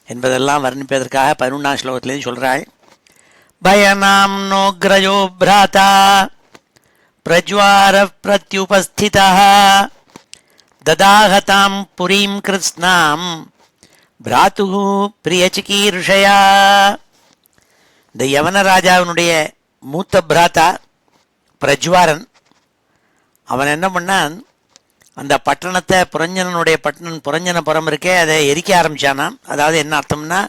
என்பதெல்லாம் வர்ணிப்பதற்காக 11ஆம் ஸ்லோகத்திலேருந்து சொல்கிறாள். பயனாம் நோக்ரஜோ பிராதா பிரஜ்வார பிரத்யுபஸ்திதः ததாஹதாம் புரீம் கிருஷ்ணாம் பிராத்துஹு பிரியசிகீர்ஷயா. இந்த யவன ராஜாவினுடைய மூத்த பிராத்தா பிரஜ்வாரன் அவன் என்ன பண்ணான், அந்த பட்டணத்தை புரஞ்சனனுடைய புரஞ்சனபுரம் இருக்கே அதை எரிக்க ஆரம்பித்தானாம். அதாவது என்ன அர்த்தம்னா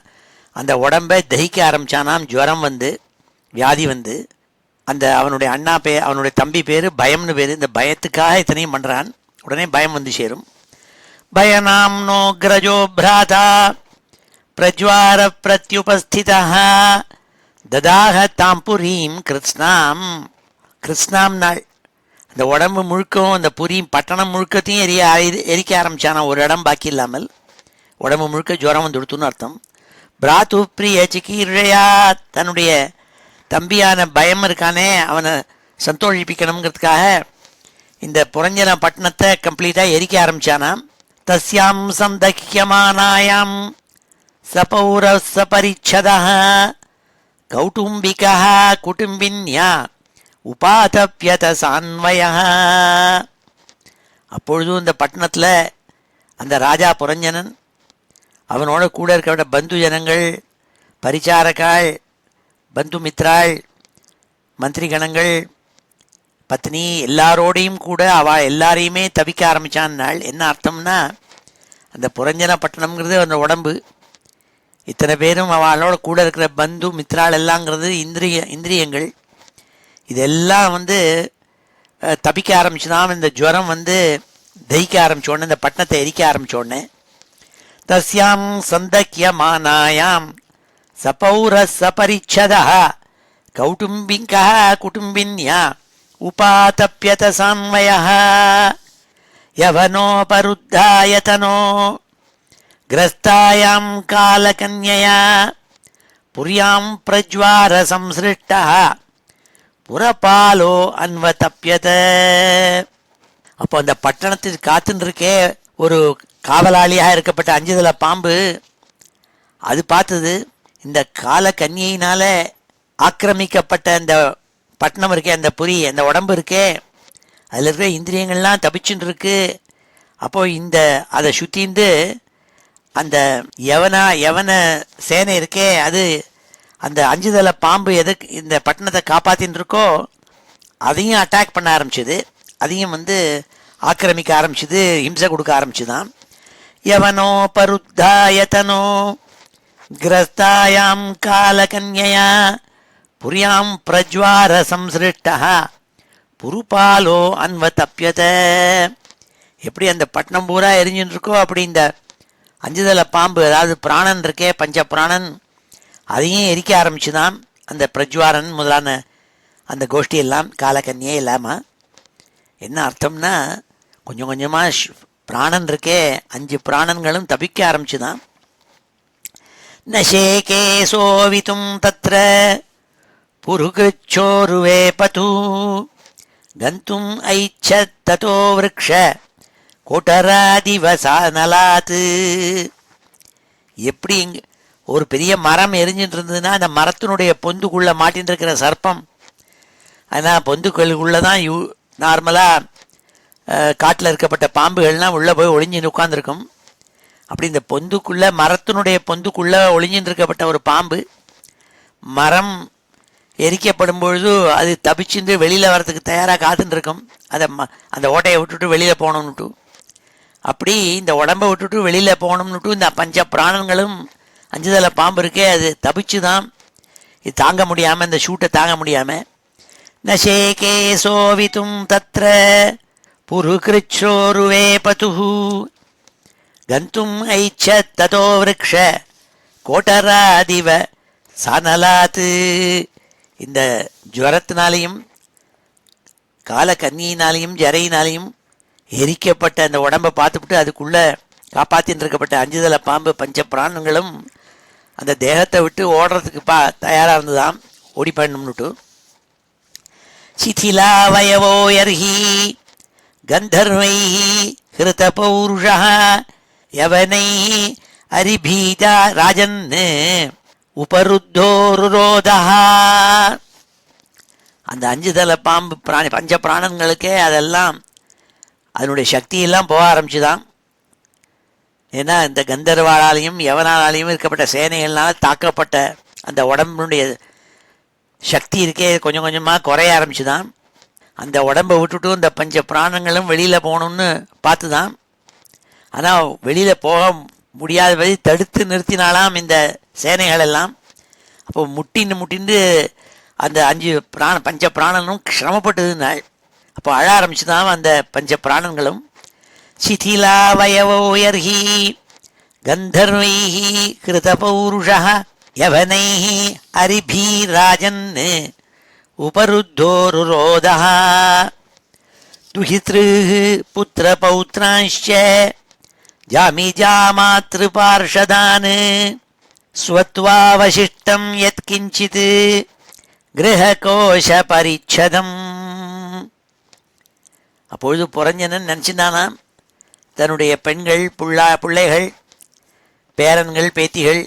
அந்த உடம்பை தகிக்க ஆரம்பித்தானாம். ஜுவரம் வந்து வியாதி வந்து அந்த அவனுடைய அவனுடைய தம்பி பேர் பயம்னு பேர். இந்த பயத்துக்காக இத்தனையும் பண்ணுறான். உடனே பயம் வந்து சேரும். பயனாம் நோக்ரஜோ பிராதா பிரஜ்வார பிரத்யுபஸ்திதः ததாக தாம்புரீம் கிருஷ்ணாம். கிருஷ்ணாம் நாள் அந்த உடம்பு முழுக்கவும் அந்த புரியும் பட்டணம் முழுக்கத்தையும் எரிக்க ஆரம்பித்தானா, ஒரு இடம் பாக்கி இல்லாமல். உடம்பு முழுக்க ஜுவரம் வந்து கொடுத்துன்னு அர்த்தம். பிராத்து பிரிய சிகீர்ஷயா, தன்னுடைய தம்பியான பயம் இருக்கானே அவனை சந்தோஷிப்பிக்கணுங்கிறதுக்காக இந்த புரஞ்சன பட்டணத்தை கம்ப்ளீட்டாக எரிக்க ஆரம்பித்தானாம். தஸ்யாம் சந்தக்கியமானாயாம் சபௌர சபரிச்சதா கௌட்டும்பிகா குடும்பின்யா உபாதப்யத சான்வயா. அப்பொழுதும் இந்த பட்டணத்தில் அந்த ராஜா புரஞ்சனன் அவனோட கூட இருக்கிற பந்து ஜனங்கள், பரிச்சாரக்காள், பந்து மித்ராள், மந்திரி கணங்கள், பத்னி எல்லாரோடையும் கூட அவள் எல்லாரையுமே தவிக்க ஆரம்பித்தான் நாள். என்ன அர்த்தம்னா அந்த புரஞ்சன பட்டணம்ங்கிறது அந்த உடம்பு, இத்தனை பேரும் அவளோட கூட இருக்கிற பந்து மித்ராள் எல்லாங்கிறது இந்திரியங்கள். இதெல்லாம் வந்து தப்பிக்க ஆரம்பிச்சுதான். இந்த ஜுவரம் வந்து தகிக்க ஆரம்பித்தோடனே இந்த பட்டணத்தை எரிக்க ஆரம்பித்தோடனே தஸ்யாம் சந்தக்கியமானாயாம் சபௌர சபரிச்சதா கௌட்டும்பிகா குடும்பின்யா உபாதப்யத சான்வயः யவனோபருத்தாயதனோ கிரஸ்தாயாம் காலகன்யயா புரியாம் பிரஜ்வார சம்ஸ்ருஷ்டः புறபாலோ அன்வதப்யத. அப்போ அந்த பட்டணத்தில் காத்துன்னு இருக்கே ஒரு காவலாளியாக இருக்கப்பட்ட அஞ்சுதல பாம்பு, அது பார்த்தது இந்த கால கன்னியினால ஆக்கிரமிக்கப்பட்ட அந்த பட்டணம் இருக்கே, அந்த புரி அந்த உடம்பு இருக்கே, அதில் இருக்கிற இந்திரியங்கள்லாம் தப்பிச்சுட்டு இருக்கு. அப்போது இந்த அதை சுற்றிந்து அந்த யவன சேனை இருக்கே, அது அந்த அஞ்சுதல பாம்பு எதுக்கு இந்த பட்டணத்தை காப்பாற்றின்னு இருக்கோ அதையும் அட்டாக் பண்ண ஆரம்பிச்சுது. அதையும் வந்து ஆக்கிரமிக்க ஆரம்பிச்சுது, ஹிம்சை கொடுக்க ஆரம்பிச்சுதான். யவனோ பருத்தாயதனோ கிரஸ்தாயாம் காலகன்யயா புரியாம் பிரஜ்வார சம்ஸ்ருஷ்டः புருபாலோ அன்வதப்யத. எப்படி அந்த பட்டணம் பூரா எரிஞ்சுட்டு இருக்கோ அப்படி இந்த அஞ்சுதல பாம்பு, அதாவது பிராணன் இருக்கே பஞ்ச பிராணன், அதையும் எரிக்க ஆரம்பிச்சுதான். அந்த பிரஜ்வாரன் முதலான அந்த கோஷ்டியெல்லாம் காலக்கன்னியே இல்லாமல். என்ன அர்த்தம்னா கொஞ்சம் கொஞ்சமாக பிராணன் இருக்கே 5 பிராணன்களும் தப்பிக்க ஆரம்பிச்சுதான். நசேகே சோவித்தும் தத்ர புருகிருச்சோருவே பது கந்தும் ஐச்சத் ததோ விருக்ஷ கோட்டராதிவசானலாத்து. எப்படி ஒரு பெரிய மரம் எரிஞ்சிட்டு இருந்ததுன்னா அந்த மரத்தினுடைய பொந்துக்குள்ளே மாட்டின்னு இருக்கிற சர்ப்பம், ஆனால் பொந்துக்குள்ளே தான் நார்மலாக காட்டில் இருக்கப்பட்ட பாம்புகள்லாம் உள்ளே போய் ஒளிஞ்சின்னு உட்காந்துருக்கும். அப்படி இந்த பொந்துக்குள்ளே, மரத்தினுடைய பொந்துக்குள்ளே ஒளிஞ்சின்னு இருக்கப்பட்ட ஒரு பாம்பு மரம் எரிக்கப்படும் பொழுது அது தப்பிச்சுட்டு வெளியில் வர்றதுக்கு தயாராக காத்துட்டு இருக்கும். அந்த ஓட்டையை விட்டுட்டு வெளியில் போகணும்னுட்டு, அப்படி இந்த உடம்பை விட்டுட்டு வெளியில் போகணும்னுட்டு இந்த பஞ்ச பிராணங்களும் அஞ்சுதலை பாம்பு இருக்கே அது தப்பிச்சு தான் இது தாங்க முடியாமல், இந்த ஷூட்டை தாங்க முடியாமல் நசேகே சோவித்தும் தத்ர புருகிருச்சோருவே பதுஹு கந்தும் ஐச்சத் ததோ விருக்ஷ கோட்டராதிவ சனலாத்து. இந்த ஜுவரத்தினாலையும் காலக்கன்னியினாலையும் ஜரையினாலையும் எரிக்கப்பட்ட அந்த உடம்பை பார்த்துவிட்டு அதுக்குள்ளே காப்பாற்றின்னு இருக்கப்பட்ட அஞ்சுதலை பாம்பு பஞ்ச பிராணங்களும் அந்த தேகத்தை விட்டு ஓடுறதுக்கு தயாராக இருந்துதான், ஓடி பண்ணணும்னுட்டு. சிதிலாவயவோயர்ஹி கந்தர்வை ஹிருத பௌருஷா யவனை அரிபீதா ராஜன் உபருத்தோருரோதா. அந்த அஞ்சுதலை பாம்பு பஞ்ச பிராணங்களுக்கே அதெல்லாம் அதனுடைய சக்தியெல்லாம் போக ஆரம்பிச்சுதான். ஏன்னா இந்த கந்தர்வாளாலையும் யவனாலையும் இருக்கப்பட்ட சேனைகள்னால தாக்கப்பட்ட அந்த உடம்புடைய சக்தி இருக்கே கொஞ்சம் கொஞ்சமாக குறைய ஆரம்பிச்சுதான். அந்த உடம்பை விட்டுட்டு இந்த பஞ்ச பிராணங்களும் வெளியில் போகணும்னு பார்த்து தான், ஆனால் வெளியில் போக முடியாதபடி தடுத்து நிறுத்தினாலாம் இந்த சேனைகள் எல்லாம். அப்போ முட்டின்னு அந்த பஞ்ச பிராணனும் சிரமப்பட்டதுனாள். அப்போ அழ ஆரம்பிச்சுதான் அந்த பஞ்ச பிராணங்களும். சிதிலாவயவோயர்ஹி கந்தர்வைஹி கிருத பௌருஷா யவனைஹி அரிபீராஜன் உபருத்தோருரோதா துஹித்ருஹ் புத்திர பௌத்ரான்ச்ச ஜாமிஜாமாத்ருபார்ஷதான் ஸ்வத்வாவசிஷ்டம் யத்கிஞ்சித் கிரககோஷ பரிச்சதம். அப்பொழுது புரஞ்சனன் நினச்சினானா, தன்னுடைய பெண்கள், பிள்ளைகள், பேரன்கள், பேத்திகள்,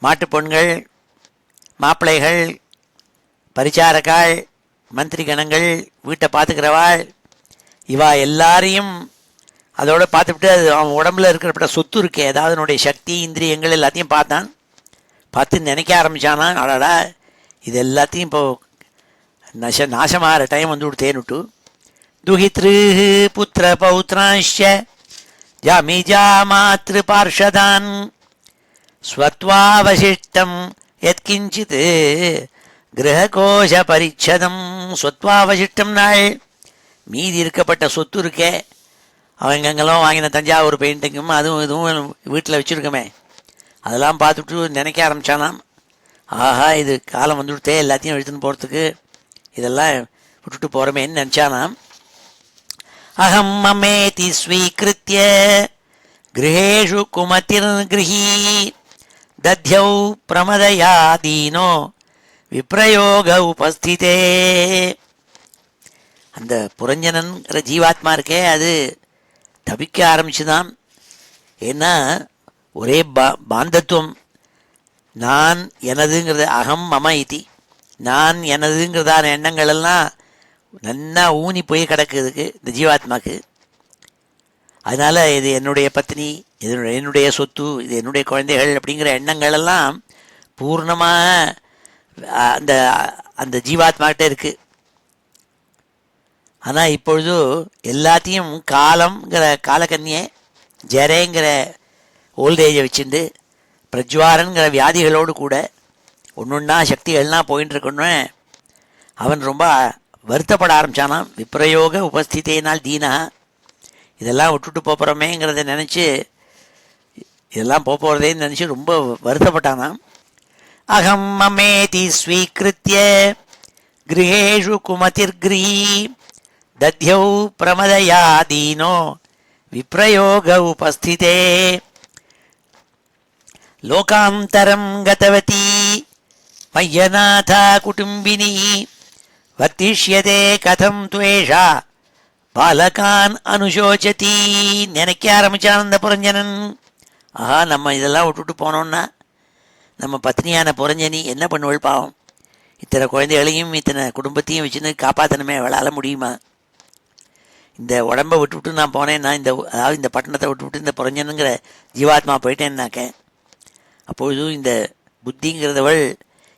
மாட்டுப்பொண்கள், மாப்பிள்ளைகள், பரிச்சாரக்காள், மந்திரி கணங்கள், வீட்டை பார்த்துக்கிறவாள், இவா எல்லாரையும் அதோடு பார்த்துவிட்டு அது அவன் உடம்புல இருக்கிறப்பட்ட சொத்து இருக்கே, அதாவது அதனுடைய சக்தி இந்திரியங்கள் எல்லாத்தையும் பார்த்தான். பார்த்து நினைக்க ஆரம்பித்தானா, அடடா இது எல்லாத்தையும் இப்போது நாசமாகிற டைம் வந்து விடுத்தேன்னுட்டு. துஹித்ரு புத்திர பௌத்ரான்ச்ச ஜாமிஜா மாத்ரு பார்ஷதான் ஸ்வத்வாவசிஷ்டம் யத்கிஞ்சித் கிரககோஷ பரிச்சதம். சொத்வாவசிஷ்டம் நாள் மீதி இருக்கப்பட்ட சொத்து இருக்கே, அவன் எங்கெங்கெல்லாம் வாங்கின தஞ்சாவூர் பெயிண்டிங்கும் அதுவும் இதுவும் வீட்டில் வச்சுருக்கோமே, அதெல்லாம் பார்த்துட்டு நினைக்க ஆரம்பித்தானாம். ஆஹா இது காலம் வந்துவிட்டே எல்லாத்தையும் எடுத்துன்னு போகிறதுக்கு, இதெல்லாம் விட்டுட்டு போகிறோமேன்னு நினச்சானாம். அகம் மமேதி ஸ்வீகிருத்ய கிரகேஷு குமதிர் கிரகீ தத்யௌ பிரமதயாதீனோ விப்ரயோக உபஸ்திதே. அந்த புரஞ்சனன்கிற ஜீவாத்மா இருக்கே அது தவிக்க ஆரம்பிச்சுதான். ஏன்னா ஒரே பாந்தத்துவம், நான் எனதுங்கிறது அகம் மம இதி, நான் எனதுங்கிறதான எண்ணங்கள் எல்லாம் நன்னா ஊனி போய் கிடக்குதுக்கு இந்த ஜீவாத்மாக்கு. அதனால் இது என்னுடைய பத்னி, இது என்னுடைய சொத்து, இது என்னுடைய குழந்தைகள் அப்படிங்கிற எண்ணங்கள் எல்லாம் பூர்ணமாக அந்த அந்த ஜீவாத்மாக்கிட்ட இருக்குது. ஆனால் இப்பொழுது எல்லாத்தையும் காலம்ங்கிற காலக்கன்னியை, ஜரேங்கிற ஓல்டேஜை வச்சுட்டு பிரஜ்வாரங்கிற வியாதிகளோடு கூட ஒன்றொன்னா சக்திகள்லாம் போயின்னு இருக்கணுன்னு அவன் ரொம்ப வருத்தப்பட ஆரம்பித்தானான். விப்ரயோக உபஸ்தித்தேனால் தீனா, இதெல்லாம் விட்டுட்டு போகிறோமேங்கிறத நினச்சி, இதெல்லாம் போகிறதேன்னு நினச்சி ரொம்ப வருத்தப்பட்டானான். அகம் மமேதி ஸ்வீகிருத்ய கிரகேஷு குமதிர்கிரீ தத்யௌ பிரமதயாதீனோ விப்ரயோக உபஸ்திதே லோகாந்தரம் கதவதி மய்யநாதா குடும்பினி வர்த்திஷ்யதே கதம் துவேஷா பாலகான் அனுசோச்சதி. நினைக்க ஆரம்பிச்சான் அந்த புரஞ்சனன். ஆஹா, நம்ம இதெல்லாம் விட்டுட்டு போனோம்னா நம்ம பத்னியான புரஞ்சனி என்ன பண்ணுவள் பாவம். இத்தனை குழந்தைகளையும் இத்தனை குடும்பத்தையும் வச்சுன்னு காப்பாற்றணுமே, அவளால் முடியுமா? இந்த உடம்பை விட்டுவிட்டு நான் போனேன்னா, அதாவது இந்த பட்டணத்தை விட்டுவிட்டு இந்த புரஞ்சனுங்கிற ஜீவாத்மா போயிட்டேன்னாக்க, அப்பொழுதும் இந்த புத்திங்கிறதவள்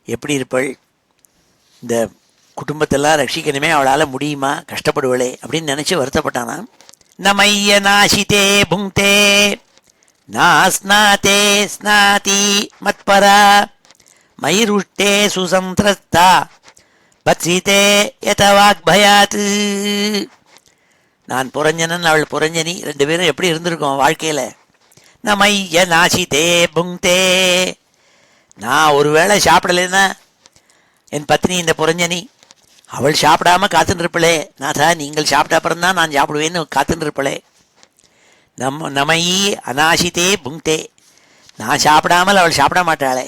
எப்படி இருப்பள்? இந்த குடும்பத்தெல்லாம் ரட்சிக்கணுமே, அவளால் முடியுமா? கஷ்டப்படுவளே அப்படின்னு நினச்சி வருத்தப்பட்டானா. நமைய நாசிதே புங்கே நாஸ்நாதே ஸ்நாதி மத்பரா மயிருஷ்டே சுசந்திரஸ்தா பத்சிதே யதவாக்பயாத். நான் புரஞ்சனன், அவள் புரஞ்சனி, ரெண்டு பேரும் எப்படி இருந்திருக்கோம் வாழ்க்கையில். நமைய நாசிதே புங்கே, நான் ஒருவேளை சாப்பிடலைன்னா என் பத்னி இந்த புரஞ்சனி அவள் சாப்பிடாம காத்துருப்பிளே. நாதா, நீங்கள் சாப்பிட்ட அப்புறம்தான் நான் சாப்பிடுவேன்னு காத்துருப்பிளே. நமயி அநாசித்தே புங்கே, நான் சாப்பிடாமல் அவள் சாப்பிட மாட்டாளே.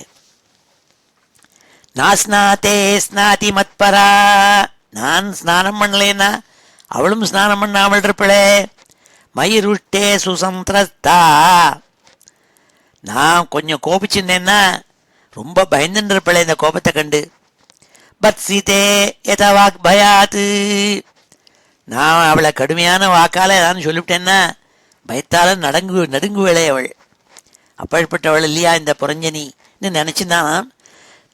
நாஸ்நாதே ஸ்நாதி மத்பரா, நான் ஸ்நானம் பண்ணலேன்னா அவளும் ஸ்நானம் பண்ணாமல் இருப்பிளே. மயிருஷ்டே சுசந்திரஸ்தா, நான் கொஞ்சம் கோபிச்சுட்டேன்னா ரொம்ப பயந்துன்னு இருப்பிளே இந்த கோபத்தை கண்டு. பத்சிதே யதவாக்பயாத், நான் அவளை கடுமையான வாக்கால் ஏதான்னு சொல்லிவிட்டேன்னா பயத்தால் நடுங்குவேளே அவள். அப்பேற்பட்டவள் இல்லையா இந்த புரஞ்சனின்னு நினச்சிருந்தானாம்.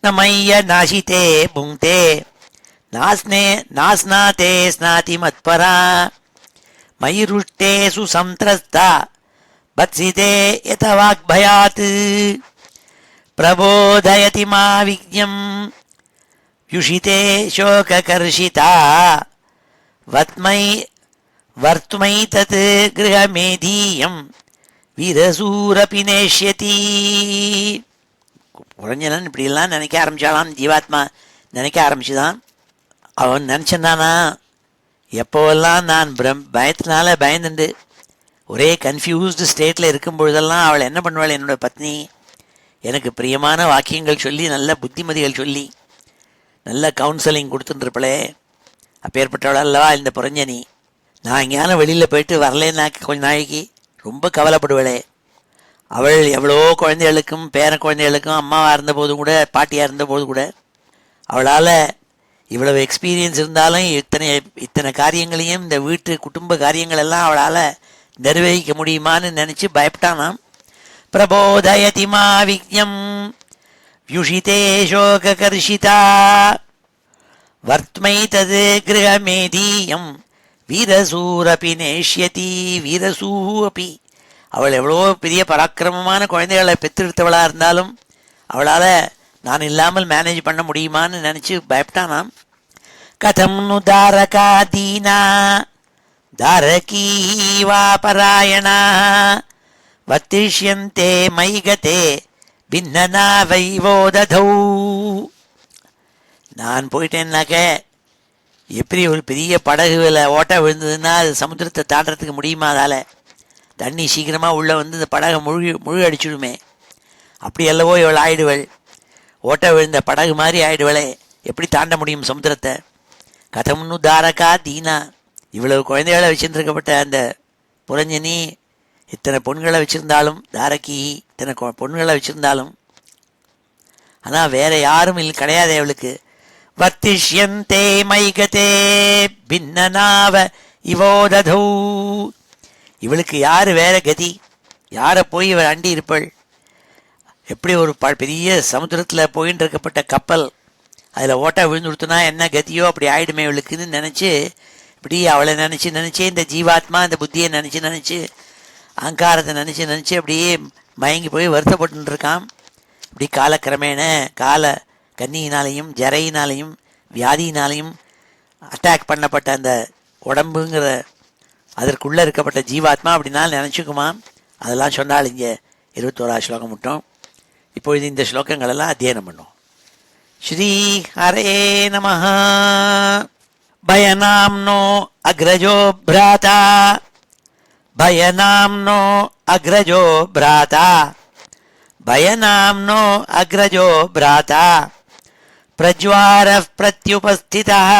நமைய நாசித்தே புங்கே நாஸ்நாதே ஸ்நாதி மத்பரா மயிருஷ்டே சுசந்திரஸ்தா பத்சிதே யதவாக்பயாத். பிரபோதயதி மா விஜ்ஞம் யுஷிதே சோககர்ஷிதா வர்த்மை தத் கிரகமேதீயம் வீரசூரபி நேஷ்யதி. புரஞ்சனன் இப்படியெல்லாம் நினைக்க ஆரம்பிச்சாலாம், ஜீவாத்மா நினைக்க ஆரம்பிச்சுதான். அவன் நினச்சிருந்தானா, எப்போவெல்லாம் நான் பயத்தினால பயந்துண்டு ஒரே கன்ஃபியூஸ்டு ஸ்டேட்டில் இருக்கும் பொழுதெல்லாம் அவள் என்ன பண்ணுவாள், என்னோட பத்னி எனக்கு பிரியமான வாக்கியங்கள் சொல்லி, நல்ல புத்திமதிகள் சொல்லி, நல்ல கவுன்சிலிங் கொடுத்துட்டுருப்பளே. அப்பேற்பட்டவள் அல்லவா இந்த புரஞ்சனி. நான் எங்கேயான வெளியில் போயிட்டு வரலேன்னா கொஞ்ச நாளைக்கு ரொம்ப கவலைப்படுவளே. அவள் எவ்வளோ குழந்தைகளுக்கும் பேர குழந்தைகளுக்கும் அம்மாவாக இருந்தபோதும் கூட, பாட்டியாக இருந்தபோது கூட, அவளால் இவ்வளவு எக்ஸ்பீரியன்ஸ் இருந்தாலும் இத்தனை காரியங்களையும், இந்த வீட்டு குடும்ப காரியங்கள் எல்லாம் அவளால் நிர்வகிக்க முடியுமான்னு நினச்சி பயப்பட்டானாம். பிரபோதயதி மா விஜ்ஞம் யுஷிதே சோககர்ஷிதா வர்த்மை தது கிரகமேதீயம் வீரசூரபி நேஷ்யதி. வீரசூ அப்பி, அவள் எவ்வளோ பெரிய பராக்கிரமமான குழந்தைகளை பெற்றெடுத்தவளாக இருந்தாலும் அவளால் நான் இல்லாமல் மேனேஜ் பண்ண முடியுமான்னு நினச்சி பயப்பட்டானாம். கதம் நு தாரகா தீனா தாரகீ வா பராயணா வத்திஷ்யந்தே மைகதே பின்னனா வைவோததௌ. நான் போயிட்டேன்னாக்க எப்படி ஒரு பெரிய படகுல ஓட்ட விழுந்ததுன்னா அது சமுத்திரத்தை தாண்டறதுக்கு முடியுமா? அதால் தண்ணி சீக்கிரமாக உள்ளே வந்து இந்த படகை முழு அடிச்சுடுமே. அப்படி அல்லவோ இவள் ஆயிடுவள், ஓட்ட விழுந்த படகு மாதிரி ஆயிடுவளே, எப்படி தாண்ட முடியும் சமுத்திரத்தை? கதம்னு தாரகா தீனா, இவ்வளவு குழந்தைகளை வச்சுருக்கப்பட்ட அந்த புரஞ்சனி இத்தனை பொண்களை வச்சுருந்தாலும், தாரகி இத்தனை பொண்களை வச்சுருந்தாலும், ஆனால் வேற யாரும் கிடையாது அவளுக்கு. வத்திஷ்யந்தே மைகதே பின்னனாவ இவோததௌ, இவளுக்கு யார் வேற கதி? யாரை போய் இவள் அண்டி இருப்பள்? எப்படி ஒரு பெரிய சமுத்திரத்தில் போயின்னு இருக்கப்பட்ட கப்பல் அதில் ஓட்ட விழுந்து கொடுத்தனா என்ன கதியோ அப்படி ஆயிடுமே இவளுக்குன்னு நினச்சி, இப்படி அவளை நினச்சி இந்த ஜீவாத்மா இந்த புத்தியை நினச்சி அகங்காரத்தை நினச்சி அப்படியே மயங்கி போய் வருத்தப்பட்டு இருக்கான். இப்படி காலக்கிரமேண கன்னியினாலையும் ஜரையினாலையும் வியாதியினாலையும் அட்டாக் பண்ணப்பட்ட அந்த உடம்புங்கிற அதற்குள்ளே இருக்கப்பட்ட ஜீவாத்மா அப்படின்னாலும் நினச்சிக்குமா. அதெல்லாம் சொன்னால் இங்கே 21ஆம் ஸ்லோகம் மட்டும். இப்பொழுது இந்த ஸ்லோகங்களெல்லாம் அத்தியனம் பண்ணுவோம். ஸ்ரீ ஹரே நமஹ. பயநாம்னோ அக்ரஜோ பிராதா பயநாம்னோ அக்ரஜோ பிராதா பயநாம்னோ அக்ரஜோ பிராதா பிரஜ்வாரः பிரத்யுபஸ்திதः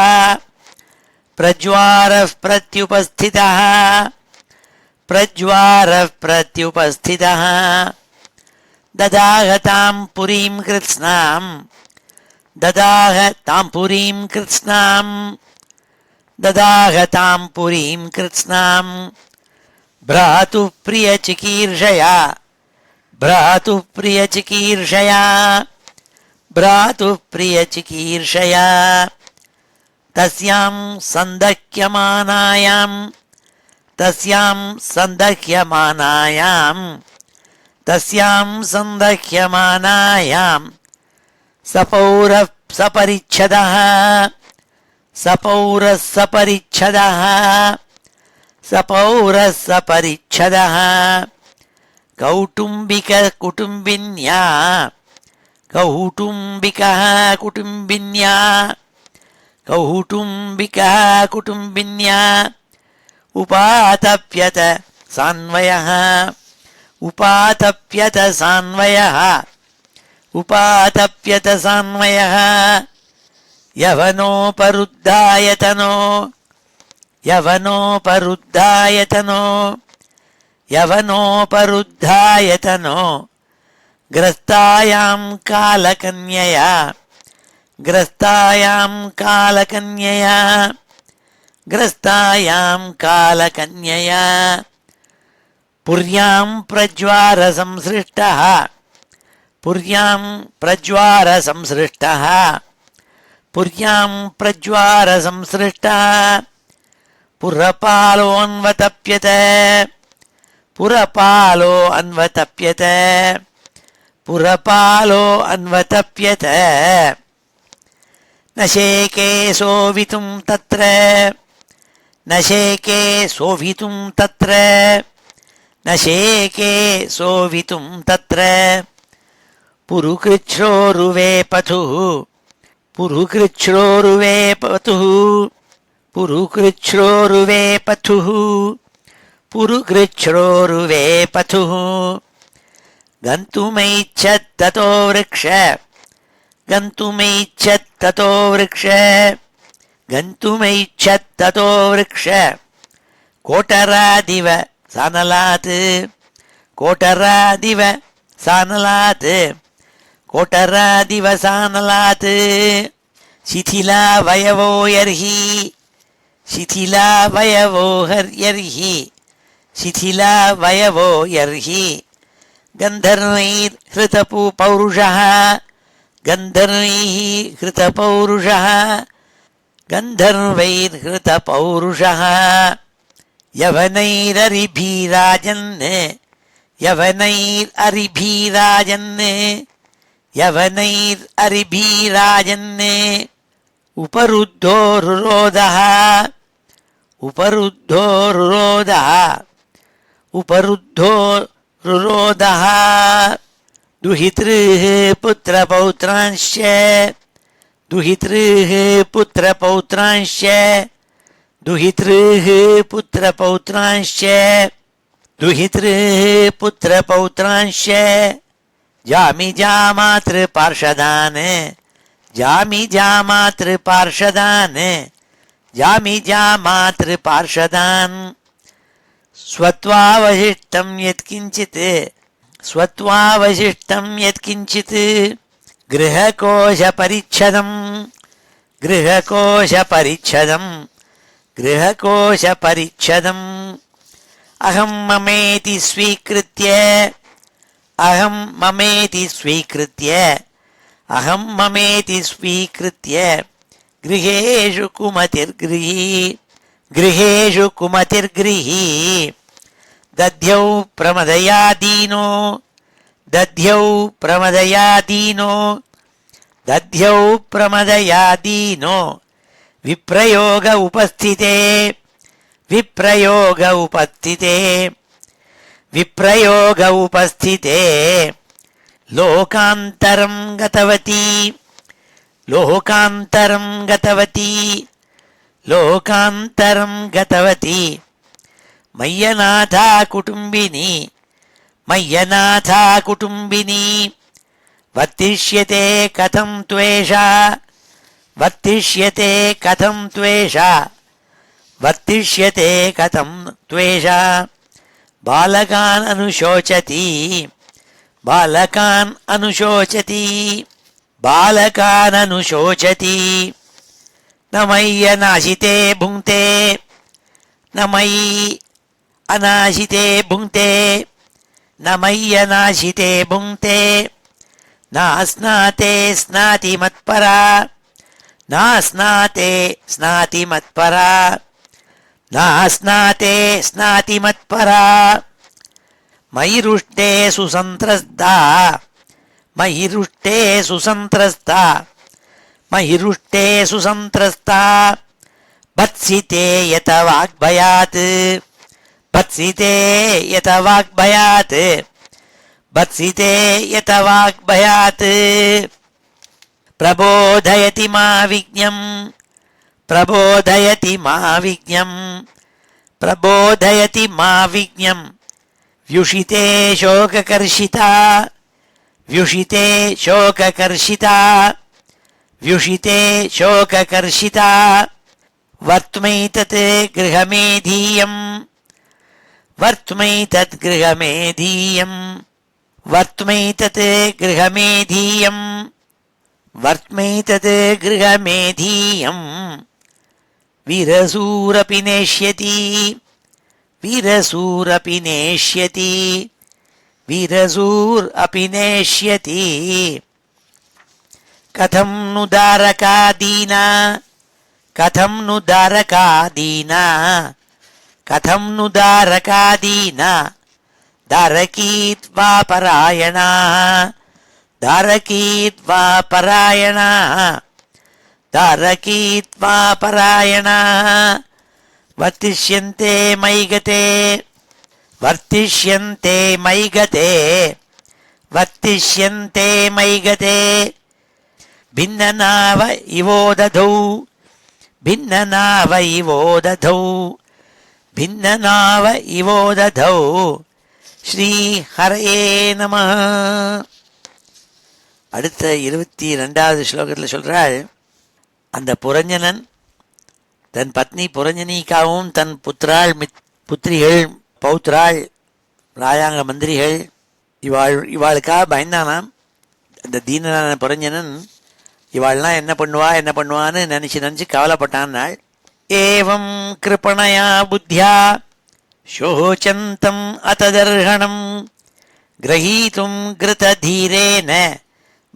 பிரஜ்வாரः பிரத்யுபஸ்திதः பிரஜ்வாரः பிரத்யுபஸ்திதः ददाह तां पुरीं कृत्स्नां ददाह तां पुरीं कृत्स्नां ददाह तां पुरीं कृत्स्नां भ्रातुः प्रियचिकीर्षया भ्रातुः प्रियचिकीर्षया भ्रातुः प्रियचिकीर्षया तस्यां सन्दह्यमानायां तस्यां सन्दह्यमानायां तस्यां सन्दह्यमानायां सपौरः सपरिच्छदः सपौरः सपरिच्छदः सपौरः सपरिच्छदः कौटुम्बिककुटुम्बिन्या कौटुम्बिकः कुटुम्बिन्या कौटुम्बिकः कुटुम्बिन्या उपातप्यत सान्वयः उपातप्यत सान्वयः उपातप्यत सान्वयः यवनोपरुद्धायतनो यवनोपरुद्धायतनो यवनोपरुद्धायतनो ग्रस्तायां कालकन्यया ग्रस्तायां कालकन्यया ग्रस्तायां कालकन्यया पुर्यां प्रज्वारसंसृष्टः पुर्यां प्रज्वारसंसृष्टः पुर्यां प्रज्वारसंसृष्टः पुरपालो अन्वतप्यत पुरपालो अन्वतप्यत पुरपालो अन्वतप्यत न शेके सोवितुं तत्र न शेके सोवितुं तत्र न शेके सोवितुं तत्र पुरुकृच्छ्रोरुवे पथुः पुरुकृच्छ्रोरुवे पथुः पुरुकृच्छ्रोरुवे पथुः पुरुकृच्छ्रोरुवे पथुः गन्तुमैच्छत्ततो वृक्ष गन्तुमैच्छत्ततो वृक्ष गन्तुमैच्छत्ततो वृक्ष कोटरादिव सानलात् कोटरादिव सानलात् कोटरादिव सानलात् शिथिलावयवो यर्हि शिथिलावयवो हर्यर्हि शिथिलावयवो यर्हि गन्धर्वैर्हृतपौरुषः गन्धर्वैः हृतपौरुषः गन्धर्वैर्हृतपौरुषः यवनैररिभिराजन् यवनैररिभिराजन् यवनैररिभिराजन् उपरुद्धो रुरोधः उपरुद्धो रुरोधः उपरुद्धो रुरोधः दुहितृः पुत्रपौत्रांश्च दुहितृः पुत्रपौत्रांश्च दुहितृः पुत्रपौत्रांश्च दुहितृः पुत्रपौत्रांश्च जामिजामातृपार्षदान् जामिजामातृपार्षदान् जामिजामातृपार्षदान् स्वत्वावशिष्टं यत्किञ्चित् स्वत्वावशिष्टं यत्किञ्चित् गृहकोशपरिच्छदं गृहकोशपरिच्छदं गृहकोशपरिच्छदम् अहं ममेति स्वीकृत्य अहं ममेति स्वीकृत्य अहं ममेति स्वीकृत्य गृहेषु कुमतिर्गृही गृहेषु कुमतिर्गृही दध्यौ प्रमदयादीनो दध्यौ प्रमदयादीनो दध्यौ प्रमदयादीनो विप्रयोग उपस्थिते विप्रयोग उपस्थिते विप्रयोग उपस्थिते लोकान्तरं गतवती लोकान्तरं गतवती लोकान्तरं गतवती मय्यनाथा कुटुम्बिनी मय्यनाथा कुटुम्बिनी वर्तिष्यते कथं त्वेषा वर्तिष्यते कथं त्वेषा वर्तिष्यते कथं त्वेषा बालकान् अनुशोचति பாலகான் அனுசோச்சதி பாலகான் அனுசோச்சதி நமைய நாசிதே புங்கே நமயி அநாசிதே புங்கே நமைய நாசிதே புங்கே நாஸ்நாதே ஸ்நாதி மத்பரா நாஸ்நாதே ஸ்நாதி மத்பரா நாஸ்நாதே ஸ்நாதி மத்பரா மயிருஷ்டே சுசந்திரஸ்தா மயிருஷ்டே சுசந்திரஸ்தா மயிருஷ்டே சுசந்திரஸ்தா பத்சிதே யத வாக்பயாத் பத்சிதே யத வாக்பயாத் பத்சிதே யத வாக்பயாத் பிரபோதயதி மா விக்ஞம் பிரபோதயதி மா விக்ஞம் பிரபோதயதி மா விக்ஞம் व्युषिते शोककर्षिता व्युषिते शोककर्षिता व्युषिते शोककर्षिता वर्त्मैतत् गृहमेधीयम् वर्त्मैतत् गृहमेधीयम् वर्त्मैतत् गृहमेधीयम् वर्त्मैतत् गृहमेधीयम् वीरसूरपि नेष्यति वीरसूरपि नेष्यति वीरसूरपि नेष्यति कथं नु दारकादीना कथं नु दारकादीना कथं नु दारकादीना दारकीत्वा परायणाः दारकीत्वा परायणाः दारकीत्वा परायणाः वर्तिष्यन्ते मयि गते वर्तिष्यन्ते मयि गते वर्तिष्यन्ते मयि गते भिन्ननाव इवोदधौ भिन्ननाव इवोदधौ भिन्ननाव इवोदधौ ஸ்ரீஹரயே நமः. அடுத்த 22வது ஸ்லோகத்தில் சொல்றாள், அந்த புரஞ்சனன் தன் பத்னி புரஞ்சனிக்காகவும் தன் புத்திரிகள் பௌத்ராள் ராஜாங்க மந்திரிகள் இவாளுக்காக பயந்தானாம். அந்த தீனனான புரஞ்சனன் இவாள்லாம் என்ன பண்ணுவான்னு நினச்சி கவலைப்பட்டான். நாள் ஏவம் கிருபணயா புத்தியா சோச்சந்தம் அததர்ஹணம் கிரஹீதும் கிருததீரேன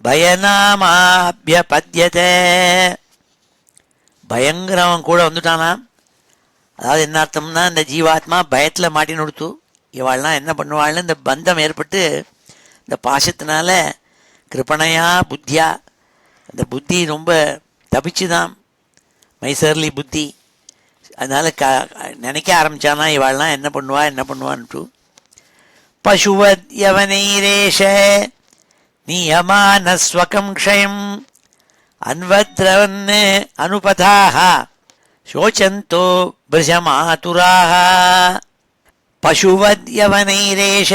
பயநாமாப்யபத்யதே. பயங்கரவன் கூட வந்துட்டானாம். அதாவது என்ன அர்த்தம்னா, இந்த ஜீவாத்மா பயத்தில் மாட்டி நொடுத்து இவாள்லாம் என்ன பண்ணுவாள்னு இந்த பந்தம் ஏற்பட்டு இந்த பாசத்தினால கிருபணையா புத்தியா அந்த புத்தி ரொம்ப தபிச்சுதான், மைசர்லி புத்தி. அதனால நினைக்க ஆரம்பிச்சானா இவாள்லாம் என்ன பண்ணுவான்ட்டு. பசுவத் யவனைரேஷ நியமான ஸ்வகம் க்ஷயம் அன்வத்ரவன் அனுபதாக சோச்சந்தோ பிருஷமாதுராக. பசுவத் யவனைரேஷ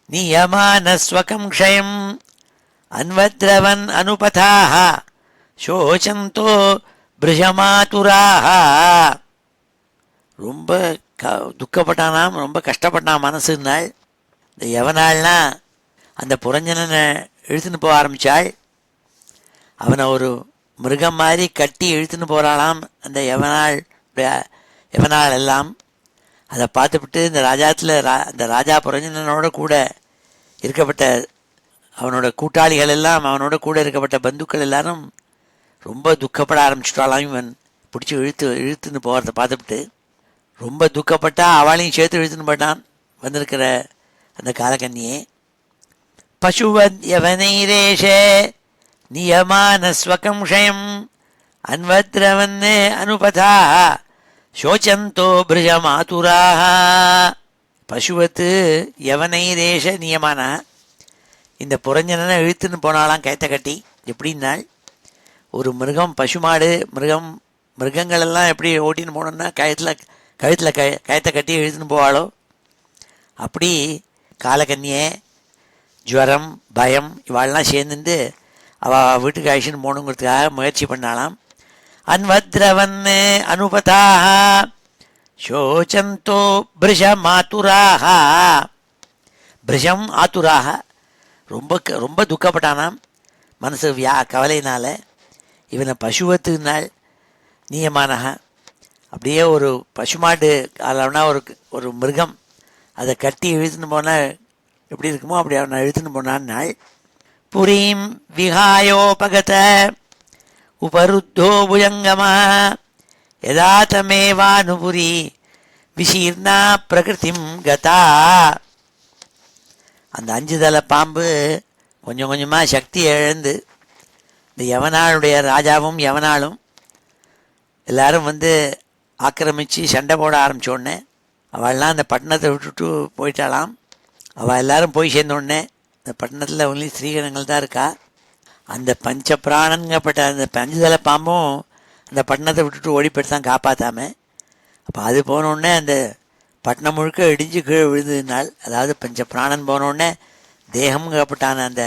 நியமான ஸ்வகம் க்ஷயம் அன்வத்ரவன் அனுபதாக சோச்சந்தோ பிருஷமாதுராக. ரொம்ப துக்கப்பட்டானாம், ரொம்ப கஷ்டப்பட்டான் மனசுனாள். இந்த யவனாள்னா அந்த புரஞ்சனனை இழுத்துன்னு போக ஆரம்பித்தாள். அவனை ஒரு மிருகம் மாதிரி கட்டி இழுத்துன்னு போகிறாளாம் அந்த யவனாள் எல்லாம். அதை பார்த்துவிட்டு இந்த அந்த ராஜா புரஞ்சனனோட கூட இருக்கப்பட்ட அவனோட கூட்டாளிகள் எல்லாம், அவனோட கூட இருக்கப்பட்ட பந்துக்கள் எல்லாரும் ரொம்ப துக்கப்பட ஆரம்பிச்சுட்டாலாம். இவன் பிடிச்சி இழுத்துன்னு போகிறத பார்த்துவிட்டு ரொம்ப துக்கப்பட்டா அவளையும் சேர்த்து இழுத்துன்னு போட்டான் வந்திருக்கிற அந்த காலக்கன்னியே. பசுவத் யவனைரேஷ நியமான ஸ்வகம் க்ஷயம் அன்வத்ரவன் அனுபதாக சோச்சந்தோ பிருஷமாதுராக. பசுவத்து யவனைரேஷ நியமான, இந்த புரஞ்சனனை இழுத்துன்னு போனாலாம் கயத்தை கட்டி. எப்படின்னாள், ஒரு மிருகம் பசுமாடு மிருகங்களெல்லாம் எப்படி ஓட்டின்னு போனோம்னா கழுத்தில் கயத்தை கட்டி இழுத்துன்னு போவாளோ அப்படி காலக்கன்னியே ஜுவரம் பயம் இவாள்லாம் சேர்ந்துட்டு அவள் வீட்டுக்கு அழிச்சுன்னு போகணுங்கிறதுக்காக முயற்சி பண்ணாலாம். அன்வத்ரவன் அனுபதாக சோச்சந்தோ பிருஷமாதுராக. பிரஜம் ஆத்துராக, ரொம்ப ரொம்ப துக்கப்பட்டானாம் மனசு கவலையினால். இவனை பசுவத்துனாள் நீயமானக, அப்படியே ஒரு பசுமாடு அளவுனா ஒரு மிருகம் அதை கட்டி இழுத்துன்னு போனால் எப்படி இருக்குமோ அப்படி அவனை இழுத்துன்னு போனான். புரீம் விஹாயோபகத உபருத்தோ புஜங்கமா யதா தமேவானுபுரி விசீர்ணா பிரகிருதிம் கதா. அந்த 5 தலை பாம்பு கொஞ்சம் கொஞ்சமாக சக்தி இழந்து இந்த யவனாளுடைய ராஜாவும் யவனாலும் எல்லாரும் ஆக்கிரமித்து சண்டை போட ஆரம்பித்தோடனே அவள்லாம் அந்த பட்டணத்தை விட்டுட்டு போயிட்டாளாம். அவள் எல்லாரும் போய் சேர்ந்தோடனே இந்த பட்டணத்தில் ஒன்லி ஸ்ரீகணங்கள் தான் இருக்கா. அந்த பஞ்ச பிராணங்கப்பட்ட அந்த 5 தலை பாம்பும் அந்த பட்டணத்தை விட்டுட்டு ஓடி போயிட்டு தான் காப்பாற்றாம. அப்போ அது போனோடனே அந்த பட்டணம் முழுக்க இடிஞ்சு கீழே விழுந்ததுனால், அதாவது பஞ்ச பிராணன் போனோடனே தேகம்ங்கப்பட்டான அந்த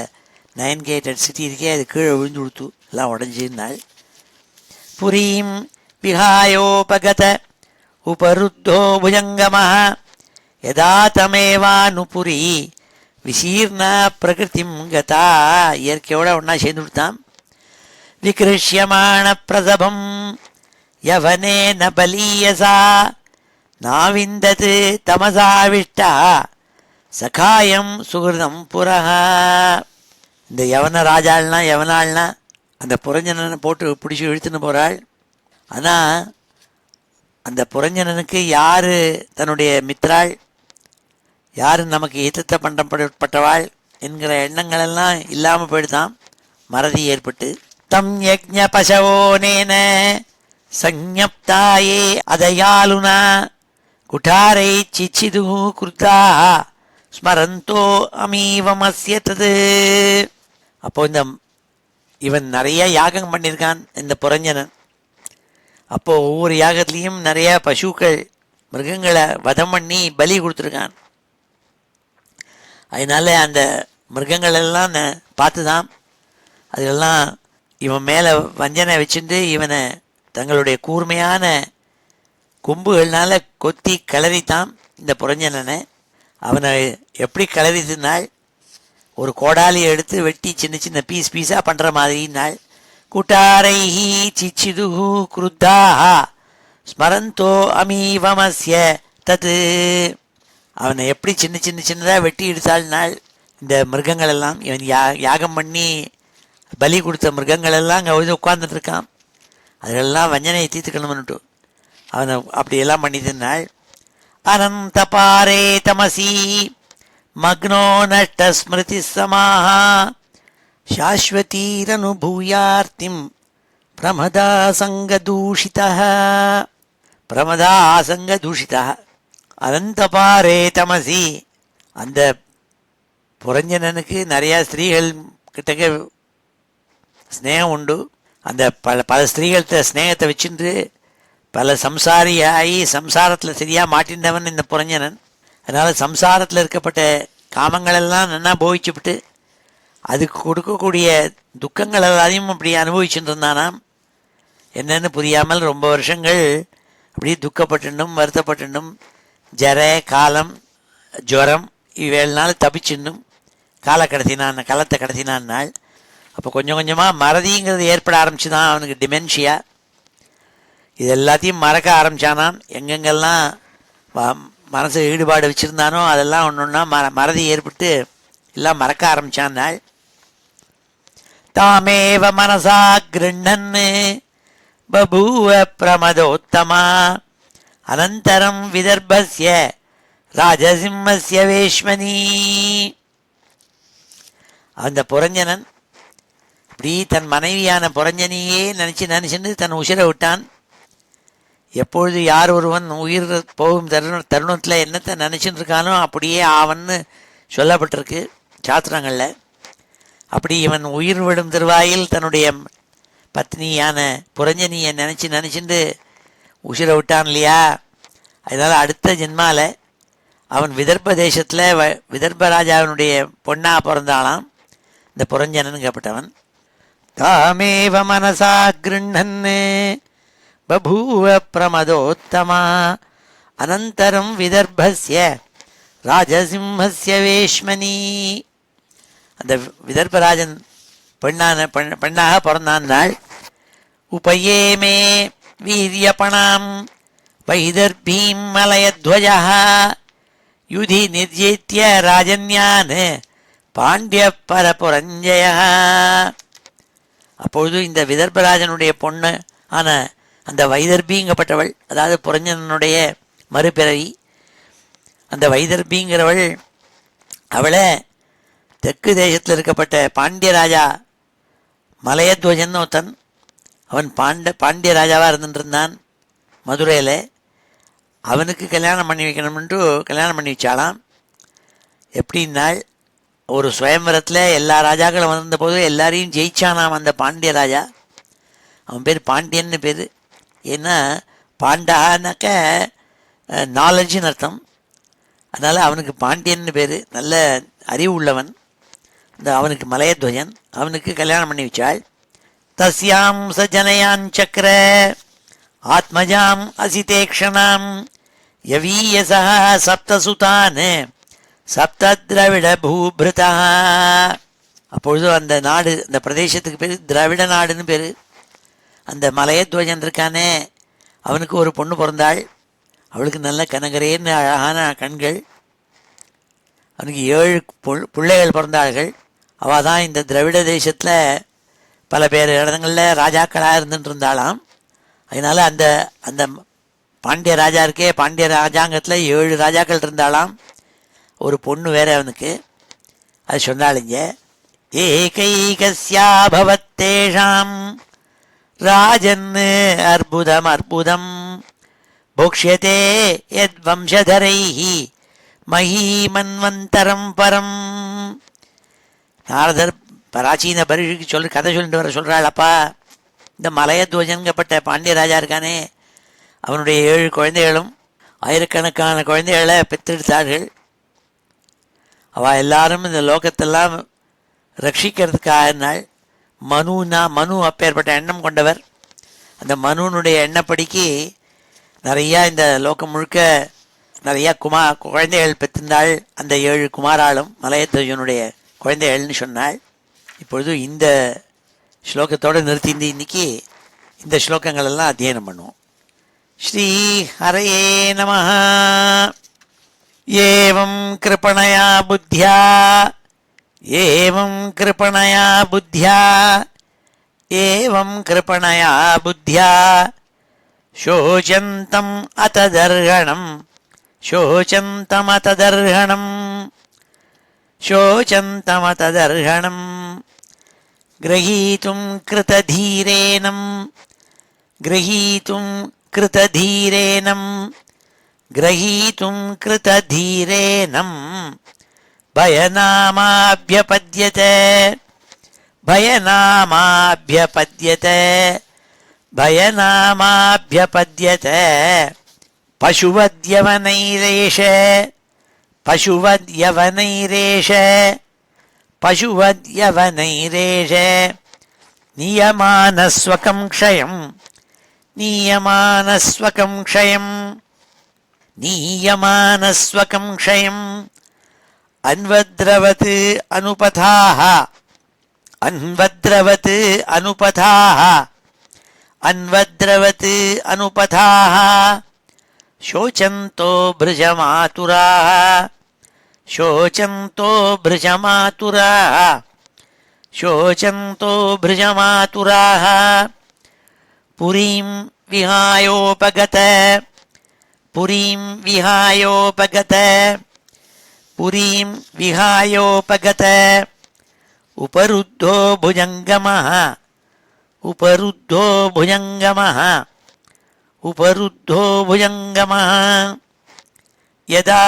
9 கேட்டட் சிட்டி இருக்கே அது கீழே விழுந்து கொடுத்து எல்லாம் உடஞ்சிருந்தாள். புரீம் விஹாயோபகத உபருத்தோ புஜங்கமா யதா தமேவானுபுரி விசீர்ணா பிரகிருதிம் கதா. இயற்கையோட ஒன்றா சேர்ந்து கொடுத்தான். விகிருஷ்யமான பிரசபம் யவனே ந பலீயசா நாவிந்தது தமசாவிஷ்டா சகாயம் சுகிருதம் புரஹா. இந்த யவன ராஜாள்னா யவனாள்னா அந்த புரஞ்சனனை போட்டு பிடிச்சி இழுத்துன்னு போகிறாள். ஆனால் அந்த புரஞ்சனனுக்கு யார் தன்னுடைய மித்ராள், யார் நமக்கு ஏற்றத்தை பண்ணப்பட்டவாள் என்கிற எண்ணங்களெல்லாம் இல்லாமல் போயிடுதான். மறதி ஏற்பட்டு தம் யஜ்ஞ பசவோனேன சஞ்ஞப்தாயே அதயாலுனா குட்டாரை சிச்சிது குருத்தா ஸ்மரந்தோ அமீவமஸ்ய தது. அப்போ இவன் நிறைய யாகம் பண்ணியிருக்கான் இந்த புரஞ்சனன். அப்போது ஒவ்வொரு யாகத்துலேயும் நிறைய பசுக்கள் மிருகங்களை வதம் பண்ணி பலி கொடுத்துருக்கான். அதனால அந்த மிருகங்கள் எல்லாம் பார்த்து தான் அதெல்லாம் இவன் மேலே வஞ்சனை வச்சுட்டு இவனை தங்களுடைய கூர்மையான கொம்புகள்னால கொத்தி கிளறித்தான் இந்த புரஞ்சனனை. அவனை எப்படி கிளறிதுனால் ஒரு கோடாலியை எடுத்து வெட்டி சின்ன சின்ன பீஸாக பண்ணுற மாதிரினாள். குட்டாரைஹி சிச்சிதுஹு குருத்தாஹா ஸ்மரந்தோ அமீவமஸ்ய தது. அவனை எப்படி சின்னதாக வெட்டி எடுத்தாள்னால் இந்த மிருகங்கள் எல்லாம் இவன் யாகம் பண்ணி பலி கொடுத்த மிருகங்கள் எல்லாம் அங்கே உட்கார்ந்துட்டு இருக்கான். அதெல்லாம் வஞ்சனையை தீர்த்துக்கணும்னுட்டு அவனை அப்படியெல்லாம் பண்ணிதுனால். அனந்த பாரே தமசி மக்னோ நஷ்ட ஸ்மிருதி சமாஹா சாஸ்வதீரனுபூயார்த்திம் பிரமதாசங்கதூஷிதா. அனந்தபாரே தமசி, அந்த புரஞ்சனனுக்கு நிறையா ஸ்திரீகள் கிட்டக்க ஸ்னேகம் உண்டு. அந்த பல ஸ்திரீகள்கிட்ட ஸ்னேகத்தை வச்சுட்டு பல சம்சாரியாகி சம்சாரத்தில் சரியாக மாட்டின்றவன் இந்த புரஞ்சனன். அதனால் சம்சாரத்தில் இருக்கப்பட்ட காமங்களெல்லாம் நல்லா போயிச்சுவிட்டு அதுக்கு கொடுக்கக்கூடிய துக்கங்கள் எல்லாத்தையும் அப்படி அனுபவிச்சுட்டு இருந்தானாம். என்னென்னு புரியாமல் ரொம்ப வருஷங்கள் அப்படி துக்கப்பட்டுண்டும் வருத்தப்பட்டுண்டும் ஜர காலம் ஜுரம் இவைகள்னால தப்பிச்சுன்னும் காலத்தை கடத்தினான் நாள். அப்போ கொஞ்சம் கொஞ்சமாக மறதிங்கிறது ஏற்பட ஆரம்பிச்சு தான் அவனுக்கு டிமென்ஷியா. இது எல்லாத்தையும் மறக்க ஆரம்பித்தானான். எங்கெங்கெல்லாம் மனசு ஈடுபாடு வச்சுருந்தானோ அதெல்லாம் ஒன்று ஒன்றா மறதி ஏற்பட்டு எல்லாம் மறக்க ஆரம்பித்தான் நாள். தாமேவ மனசா கிருண்ணன் பபூவ பிரமதோத்தமா அனந்தரம் விதர்பஸ்ய ராஜசிம்மஸ்ய வேஷ்மனி. அந்த புரஞ்சனன் இப்படி தன் மனைவியான புரஞ்சனியே நினச்சின்னு தன் உசிரை விட்டான். எப்பொழுது யார் ஒருவன் உயிர் போகும் தருணத்தில் என்னத்தை நினச்சின்னு இருக்கானோ அப்படியே ஆவன்னு சொல்லப்பட்டிருக்கு சாஸ்திரங்களில். அப்படி இவன் உயிர் விடும் திருவாயில் தன்னுடைய பத்னியான புரஞ்சனியை நினச்சிட்டு உசிரை விட்டான் இல்லையா. அதனால் அடுத்த ஜென்மாவில் அவன் விதர்ப தேசத்தில் விதர்ப ராஜாவினுடைய பொண்ணாக பிறந்தாளாம் இந்த புரஞ்சனன் கேப்பட்டவன். தாமேவ மனசா கிருண்ணன் பபூவ பிரமதோத்தமா அனந்தரம் விதர்பஸ்ய ராஜசிம்ஹஸ்ய வேஷ்மனி. அந்த விதர்பராஜன் பெண்ணாக பிறந்தான் நாள். உபயேமே வீரியபணாம் வைதர்பீம் மலயத்வஜா யுதி நிர்ஜித்ய ராஜன்யான் பாண்டிய பரபுரஞ்சய. அப்பொழுது இந்த விதர்பராஜனுடைய பொண்ணு ஆன அந்த வைதர்பிங்கப்பட்டவள், அதாவது புரஞ்சனுடைய மறுபிறவி, அந்த வைதர்பிங்கிறவள், அவளை தெற்கு தேசத்தில் இருக்கப்பட்ட பாண்டிய ராஜா மலையத்வஜன் ஒருத்தன், அவன் பாண்டிய ராஜாவாக இருந்துட்டுருந்தான் மதுரையில். அவனுக்கு கல்யாணம் பண்ணி வைக்கணும்ன்ட்டு கல்யாணம் பண்ணி வச்சாலாம். எப்படின்னாள், ஒரு சுயம்பரத்தில் எல்லா ராஜாக்களும் வந்திருந்தபோது எல்லாரையும் ஜெயிச்சானாம் அந்த பாண்டிய ராஜா. அவன் பேர் பாண்டியன்னு பேர். ஏன்னா பாண்டானாக்க நாலெட்ஜுன்னு அர்த்தம். அதனால் அவனுக்கு பாண்டியன்னு பேர். நல்ல அறிவு உள்ளவன். இந்த அவனுக்கு மலையத்வஜன், அவனுக்கு கல்யாணம் பண்ணி வச்சாள். தஸ்யாம் ச ஜனயான் சக்கர ஆத்மஜாம் அசிதேக்ஷணாம் யவீயசா சப்தசுதான் சப்த திராவிட பூபிருதா. அப்பொழுது அந்த நாடு, அந்த பிரதேசத்துக்கு பேர் திராவிட நாடுன்னு பேர். அந்த மலையத்வஜன் இருக்கானே, அவனுக்கு ஒரு பொண்ணு பிறந்தாள். அவளுக்கு நல்ல கனகரேன்னு அழகான கண்கள். அவனுக்கு 7 பிள்ளைகள் பிறந்தார்கள். அவள் தான் இந்த திராவிட தேசத்தில் பல பேர் இடங்களில் ராஜாக்களாக இருந்துட்டு இருந்தாளாம். அதனால் அந்த அந்த பாண்டிய ராஜா இருக்கே, பாண்டிய ராஜாங்கத்தில் 7 ராஜாக்கள் இருந்தாலாம். ஒரு பொண்ணு வேற அவனுக்கு. அது சொன்னாளுங்க. ஏகைகஸ்யாபவத்தேஷாம் ராஜன் அற்புதம் அற்புதம் போக்ஷ்யதே யத் வம்சதரைஹி மஹீமன்வந்தரம் பரம். நாரதர் பிராச்சீன பரிஷுக்கு கதை சொல்லிட்டு வர சொல்கிறாள். அப்பா, இந்த மலையத்வஜன்கப்பட்ட பாண்டிய ராஜா இருக்கானே, அவனுடைய 7 குழந்தைகளும் ஆயிரக்கணக்கான குழந்தைகளை பெற்றெடுத்தார்கள். அவள் எல்லாரும் இந்த லோகத்தெல்லாம் ரட்சிக்கிறதுக்காக நாள். மனு அப்பேற்பட்ட எண்ணம் கொண்டவர். அந்த மனுனுடைய எண்ணப்படிக்கு நிறையா இந்த லோகம் முழுக்க நிறையா குழந்தைகள் பெற்றிருந்தாள். அந்த 7 குமாராலும் மலையத்வஜனுடைய குழந்தைகள்னு சொன்னாள். இப்பொழுது இந்த ஸ்லோகத்தோடு நிறுத்தி இன்னைக்கு இந்த ஸ்லோகங்கள் எல்லாம் அத்தியனம் பண்ணுவோம். ஸ்ரீ ஹரயே நமஹ. ஏவம் கிருபணயா புத்தியா ஏவம் கிருபணயா புத்தியா ஏவம் கிருபணயா புத்தியா சோசந்தம் அததர்ஹணம் சோசந்தமததர்ஹணம் சோசந்தமததர்ஹணம் கிரஹீதும் கிருததீரேனம் கிரஹீதும் கிருததீரேனம் கிரஹீதும் கிருததீரேனம் பயநாமாப்யபத்யதே பயநாமாப்யபத்யதே பயநாமாப்யபத்யதே பசுவத்யவனைரேஷ பசுவத்யவனைரேஷ பசுவத்யவனைரேஷ நியமானஸ்வகம் க்ஷயம் நியமானஸ்வகம் க்ஷயம் நீயமானஸ்வகம் க்ஷயம் அன்வத்ரவத் அனுபதாஹ அன்வத்ரவத் அனுபதாஹ அன்வத்ரவத் அனுபதாஹ சோசந்தோ பிருஜமாதுராஹ சோசந்தோ பிருஜமாதுராஹ சோசந்தோ பிருஜமாதுராஹ புரீம் விஹாயோபகத புரீம் விஹாயோபகத புரீம் விஹாயோபகத உபருத்தோ புஜங்கமஹ உபருத்தோ புஜங்கமஹ உபருத்தோ புஜங்கமஹ யதா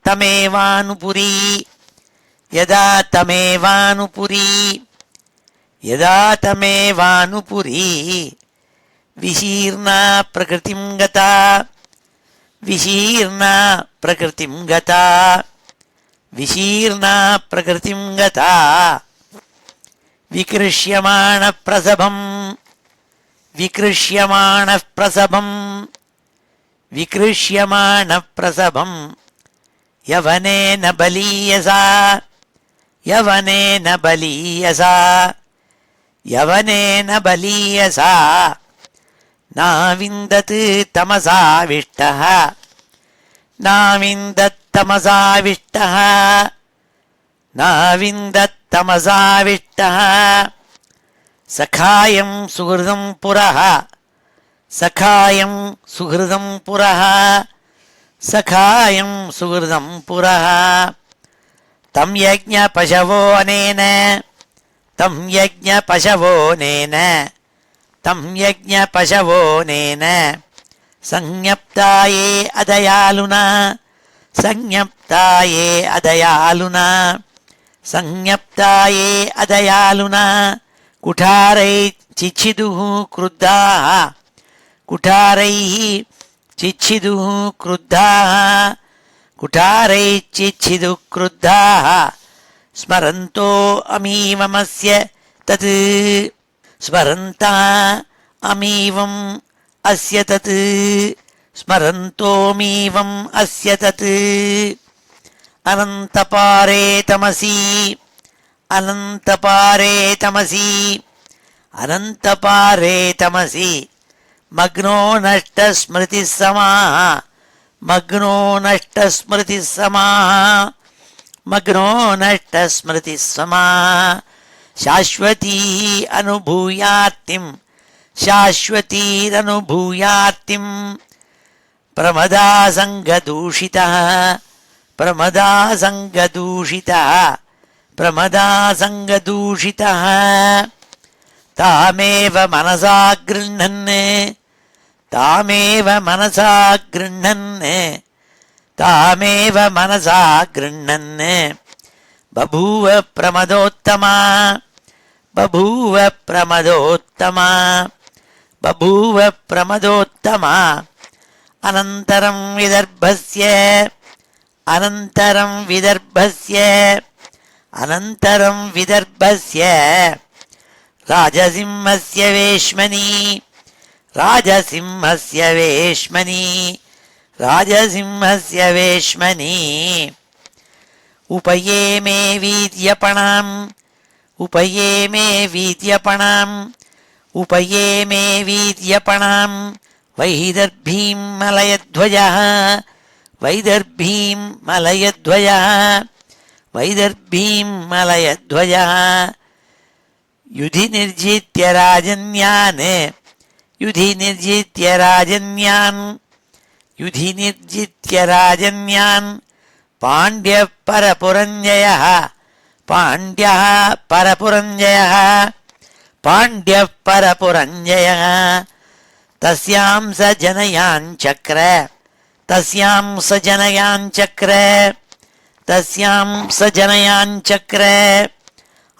தமேவானுபுரி யதா தமேவானுபுரி யதா தமேவானுபுரி விசீர்ணா பிரகிருதிம் கதா விசீர்ணா பிரகிருதிம் கதா விசீர்ணா பிரகிருதிம் கதா விக்ருஷ்யமான பிரசபம் விக்ருஷ்யமான பிரசபம் விக்ருஷ்யமான பிரசபம் யவனேன பலீயசா யவனேன பலீயசா யவனேன பலீயசா நாவிந்தத் தமசாவிஷ்டः நாவிந்தத் தமசாவிஷ்டः நாவிந்தத் தமசாவிஷ்டः சகாயம் சுஹ்ருதம் புரः சகாயம் சுஹ்ருதம் புரः சகாயம் சுஹ்ருதம் புரः தம் யஜ்ஞ பசவோனேன தம் யஜ்ஞ பசவோனேன தம் யஜ்ஞ பசவோனேன சஞ்ஞப்தாயே அதயாலுனா சஞ்ஞப்தாயே அதயாலுனா சஞ்ஞப்தாயே அதயாலுனா குடாரை சிச்சிதுः க்ருத்தாः குடாரைः चिच्छिदुः क्रुद्धाः कुठारैः चिच्छिदुः क्रुद्धाः स्मरन्तो अमीवमस्य तत् स्मरन्ता अमीवम् अस्य तत् स्मरन्तोमीवम् अस्य तत् अनन्तपारे तमसि अनन्तपारे तमसि अनन्तपारे तमसि मग्नो नष्टस्मृतिः समाः मग्नो नष्टस्मृतिः समाः मग्नो नष्टस्मृतिः समाः शाश्वती अनुभूयार्तिं शाश्वतीरनुभूयार्तिं प्रमदासङ्गदूषितः प्रमदासङ्गदूषितः प्रमदासङ्गदूषितः तामेव मनसा गृह्णन् तामेव मनसा गृह्णन् तामेव मनसा गृह्णन् बभूव प्रमदोत्तमा बभूव प्रमदोत्तमा बभूव प्रमदोत्तमा अनन्तरं विदर्भस्य अनन्तरं विदर्भस्य अनन्तरं विदर्भस्य राजसिंहस्य वेश्मनि राजसिंहस्य वेश्मनि राजसिंहस्य वेश्मनि उपयेमे वीर्यपणाम् उपयेमे वीर्यपणाम् उपयेमे वीर्यपणाम् वैदर्भीं मलयध्वजः वैदर्भीं मलयध्वजः वैदर्भीं मलयध्वजः युधि निर्जित्य राजन्यान् युधि निर्जित्य राजन्यान् युधि निर्जित्य राजन्यान् पाण्ड्यः परपुरञ्जयः पाण्ड्यः परपुरञ्जयः पाण्ड्यः परपुरञ्जयः तस्यां स जनयाञ्चक्र तस्यां स जनयाञ्चक्र तस्यां स जनयाञ्चक्र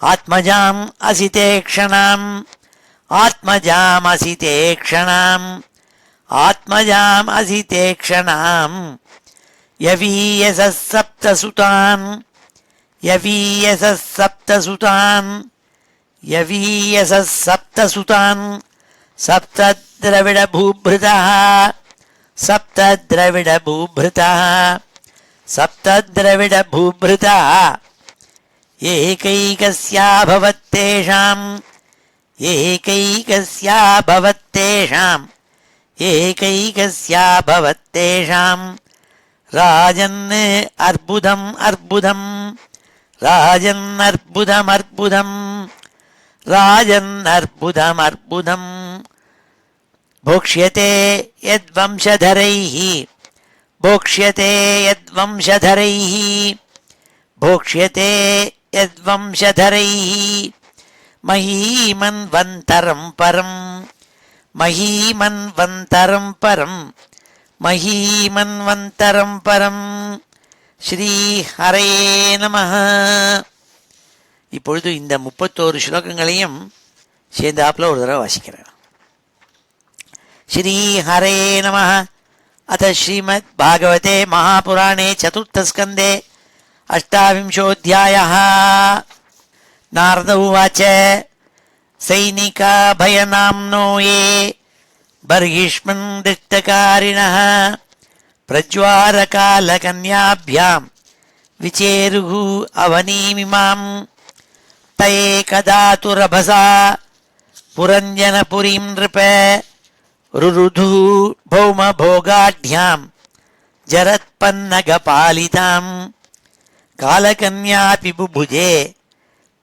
आत्मजाम् असिते क्षणाम् आत्मजाम् असिते क्षणाम् आत्मजाम् असिते क्षणाम् यवीयसः सप्तसुतान् यवीयसः सप्तसुतान् यवीयसः सप्तसुतान् सप्तद्रविडभूभृतः सप्तद्रविडभूभृतः सप्तद्रविडभूभृतः एकैकस्याभवत्तेषाम् एकैकस्याभवत्तेषाम् एकैकस्याभवत्तेषाम् राजन् अर्बुदम् अर्बुदम् राजन् अर्बुदमर्बुदम् राजन् अर्बुदमर्बुदम् भोक्ष्यते यद्वंशधरैः भोक्ष्यते यद्वंशधरैः भोक्ष्यते यद्वंशधरैः महीमन्वन्तरं परम् महीमन्वन्तरं परम् महीमन्वन्तरं परम् ஸ்ரீஹரே நமஹ. இப்பொழுது இந்த 31 ஸ்லோகங்களையும் சேர்ந்தாப்புல ஒரு தடவை வாசிக்கிறேன். ஸ்ரீஹரே நமஹ. அத ஸ்ரீமத் பாகவதே மகாபுராணே சதுர்த்தஸ்கந்தே अष्टाविंशोऽध्यायः. नारद उवाच सैनिका भयनाम्नो ये बर्हिष्मन् दृष्टकारिणः प्रज्वारकालकन्याभ्यां விச்சேருகு அவனீமிமாம் தயேகதாதுரபசா புரஞ்சனபுரீம் நிருப ருருது பௌமபோகாಢ்யாம் ஜரத்பன்னகபாலிதாம் காலகன்யாபி புபுஜே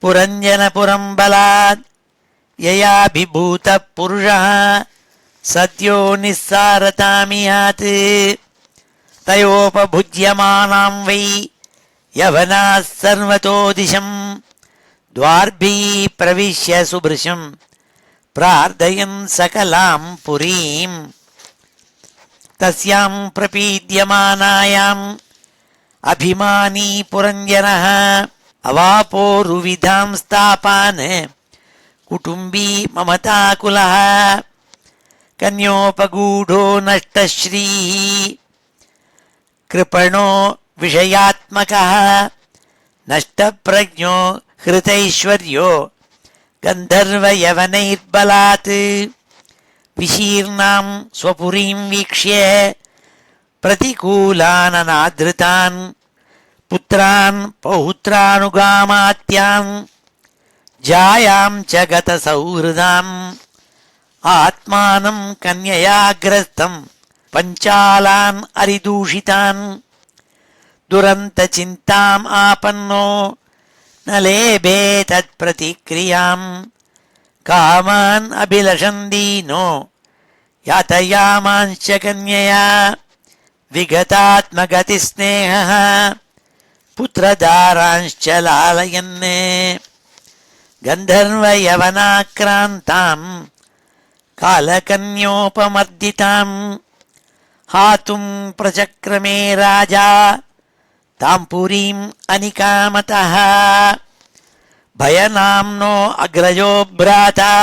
புரஞ்சனபுரம் பலாத் யயாபிபூத புருஷः சத்யோ நிஸ்ஸாரதாமியாத் தயோபபுஜ்யமானாம் வை யவனாः சர்வதோ திசம் द्वार्भिः प्रविश्य सुभृशं प्रार्थयन् सकलां पुरीं तस्यां प्रपीड्यमानायाम् अभिमानी पुरञ्जनः अवापोरुविधां स्थापान् कुटुम्बी ममताकुलः कन्योपगूढो नष्टश्रीः कृपणो विषयात्मकः नष्टप्रज्ञो हृतैश्वर्यो गन्धर्वयवनैर्बलात् विशीर्णां स्वपुरीं वीक्ष्य प्रतिकूलान् अनादृतान् पुत्रान् पौत्रानुगामात्यान् जायां च गतसौहृदाम् आत्मानं कन्ययाग्रस्तं पञ्चालान् अरिदूषितान् दुरन्तचिन्ताम् आपन्नो न लेभे तत्प्रतिक्रियां कामान् अभिलषन् दीनो यातयामांश्च कन्यया विगतात्मगतिस्नेहः पुत्रदारांश्च लालयन् गन्धर्वयवनाक्रान्तां कालकन्योपमर्दितां हातुं प्रचक्रमे राजा तां पुरीम् अनिकामतः भयनाम्नो अग्रजो भ्राता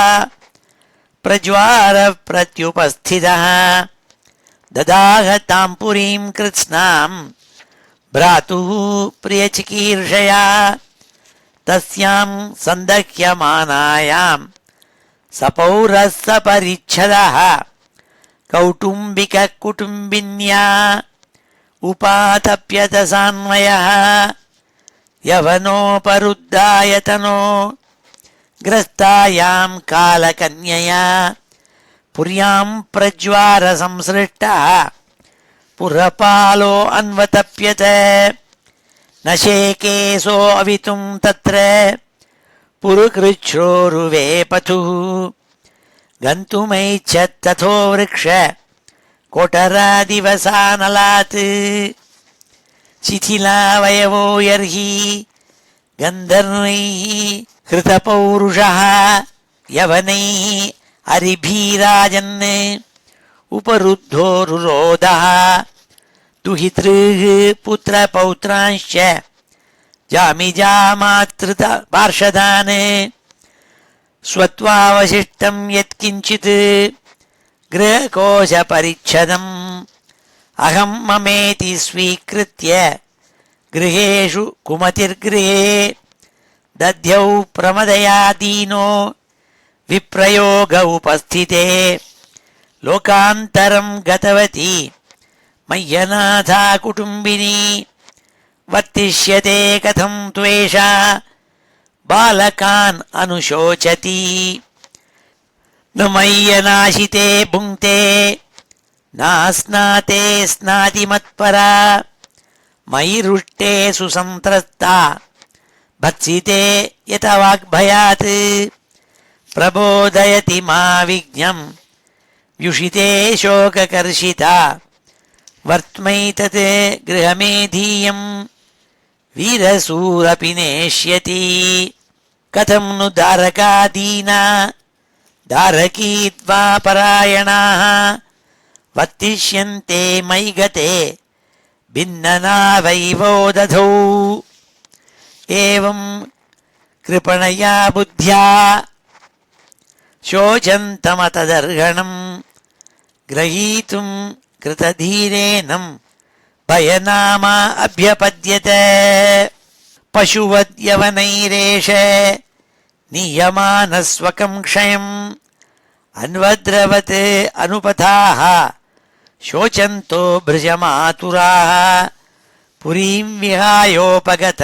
प्रज्वार प्रत्युपस्थितः ददाह तां पुरीं कृत्स्नां भ्रातुः प्रियचिकीर्षया तस्यां सन्दह्यमानायां सपौरः सपरिच्छदः कौटुम्बिककुटुम्बिन्या उपातप्यत सान्वयः यवनोपरुद्धायतनो ग्रस्तायां कालकन्यया पुर्यां प्रज्वार संसृष्टः पुरपालो अन्वतप्यत न शेकेशो अवितुं तत्र पुरुकृच्छ्रोरुवे पथुः गन्तुमैच्छत् तथो वृक्ष कोटरादिवसानलात् शिथिलावयवो यर्हि गन्धर्वैः हृतपौरुषः यवनैः अरिभिराजन् उपरुद्धो रुरोधः दुहितृः पुत्रपौत्रांश्च जामिजामातृत पार्षदान् स्वत्वावशिष्टं यत्किञ्चित् गृहकोशपरिच्छदम् अहं ममेति स्वीकृत्य गृहेषु कुमतिर्गृहे दध्यौ प्रमदया दीनो विप्रयोग उपस्थिते लोकान्तरं गतवती मय्यनाथा कुटुम्बिनी वर्तिष्यते कथं त्वेषा बालकान् अनुशोचति न मय्यनाशिते भुङ्क्ते नास्नाते स्नाति मत्परा मयि रुष्टे सुसंत्रस्ता भत्सिते यत वाग्भयात् प्रबोधयति मा विज्ञं व्युषिते शोककर्षिता वर्त्मैतत् गृहमेधीयं वीरसूरपि नेष्यति कथं नु दारकादीना दारकीत्वा परायणाः वर्तिष्यन्ते मयि गते भिन्ननावैवो दधौ एवं कृपणया बुद्ध्या शोचन्तमतदर्हणं ग्रहीतुं कृतधीरेनं भयनामा अभ्यपद्यत पशुवद्यवनैरेष नीयमानस्वकं क्षयम् अन्वद्रवत् अनुपथाः शोचन्तो भृजमातुराः புரீம் விஹாயோபகத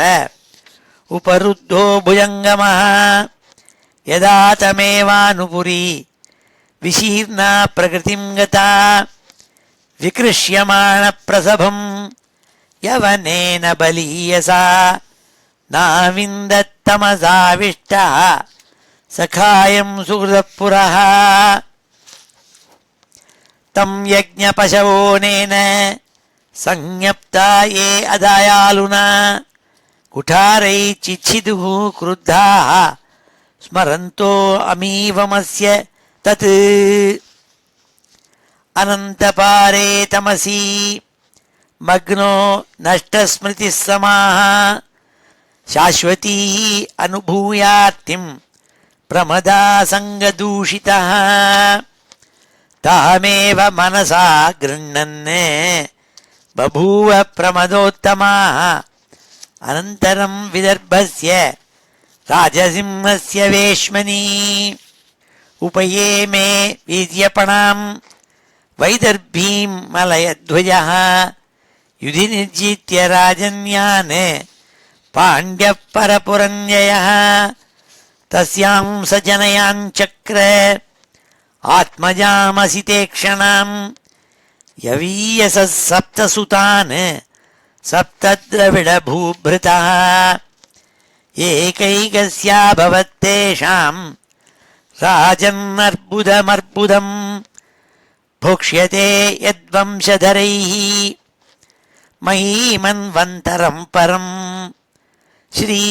உபருத்தோ புஜங்கமஹ யதா தமேவானுபுரி விசீர்ணா பிரகிருதிம் கதா விக்ருஷ்யமான பிரசபம் யவனேன பலீயசா நாவிந்தத்தமசாவிஷ்டா சகாயம் சுகிருதப்புரஹ தம் யஜ்ஞபசவோனேன சஞ்ஞப்தா ஏ அதயாலுனா குடாரை சிச்சிதுः क्रुद्धाः ஸ்மரந்தோ அமீவமஸ்ய தத் அனந்தபாரே தமசி மக்னோ நஷ்டஸ்மிருதிः சமாः சாஸ்வதீ அனுபூயார்த்திம் பிரமதா சங்கதூஷிதः தாமேவ மனசா கிருண்ணன் பபூவ பிரமதோத்தமாः அனந்தரம் விதர்பஸ்ய ராஜசிம்ஹஸ்ய வேஷ்மனி உபயேமே வீர்யபணாம் வைதர்பீம் மலயத்வஜः யுதி நிர்ஜித்ய ராஜன்யான் பாண்ட்யः பரபுரன்யயः தஸ்யாம் சஜனயாஞ்சக்ர ஆத்மஜாமசிதேக்ஷணாம் யவீயசः சப்தசுதான் சப்தத்ரவிடபூபிருதः ஏகைகஸ்யாபவத்தேஷாம் ராஜன்னர்புதமர்புதம் भोक्ष्यते यद्वंशधरैः महीमन्वन्तरं परं ஸ்ரீ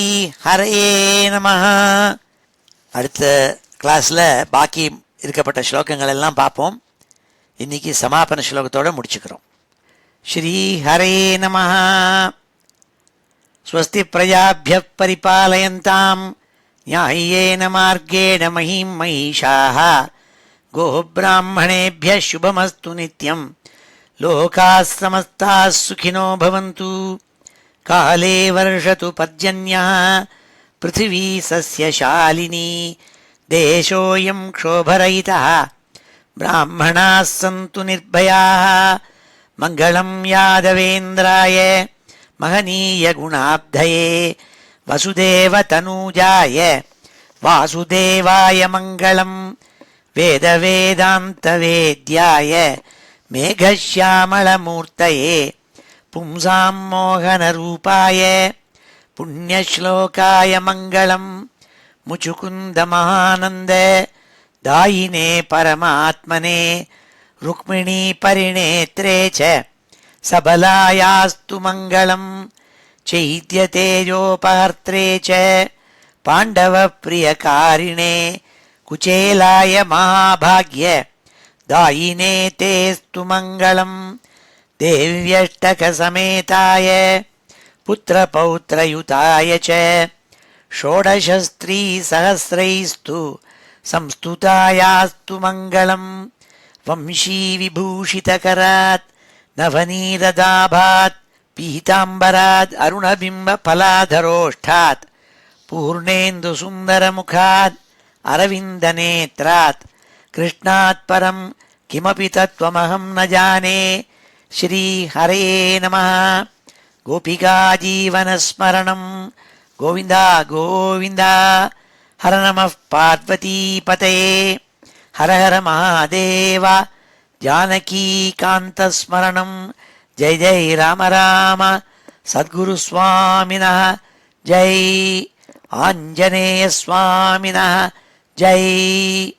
ஹரயே நமஹ. அடுத்த கிளாஸில் பாக்கி இருக்கப்பட்ட ஸ்லோகங்கள் எல்லாம் பார்ப்போம். இன்னைக்கு சமாபன ஸ்லோகத்தோடு முடிச்சுக்கிறோம். ஸ்ரீ ஹரயே நமஹ. ஸ்வஸ்தி பிரஜாभ्यः परिपालयन्तां न्याय्येन मार्गेण महीं महिषाः गोब्राह्मणेभ्यः शुभमस्तु नित्यं लोकाः समस्ताः सुखिनो भवन्तु. काले वर्षतु पर्जन्यः पृथिवी सस्यशालिनी देशोऽयं क्षोभरहितः ब्राह्मणाः सन्तु निर्भयाः. मङ्गलं यादवेन्द्राय महनीयगुणाब्धये वसुदेवतनूजाय वासुदेवाय मङ्गलम्. वेदवेदान्तवेद्याय मेघश्यामलमूर्तये पुंसां मोहनरूपाय पुण्यश्लोकाय मङ्गलम्. मुचुकुन्दमहानन्द दायिने परमात्मने रुक्मिणी परिणेत्रे च सबलायास्तु मङ्गलम्. चैत्यतेजोपहर्त्रे च पाण्डवप्रियकारिणे कुचेलाय महाभाग्य दायिने तेस्तु मङ्गलम्. देव्यष्टकसमेताय पुत्रपौत्रयुताय च षोडशस्त्रीसहस्रैस्तु संस्तुतायास्तु मङ्गलम्. वंशीविभूषितकरात् नवनीरदाभात् पीताम्बरात् अरुणबिम्बफलाधरोष्ठात् पूर्णेन्दुसुन्दरमुखात् अरविन्दनेत्रात् कृष्णात् परं किमपि तत्त्वमहं न जाने. श्री हरये नमः. गोपिकाजीवनस्मरणं गोविन्द गोविन्द. हर नमः पार्वतीपतये. हर हर महादेव. जानकीकान्तस्मरणं जय जय राम राम. सद्गुरुस्वामिनः जय. आञ्जनेयस्वामिनः जय.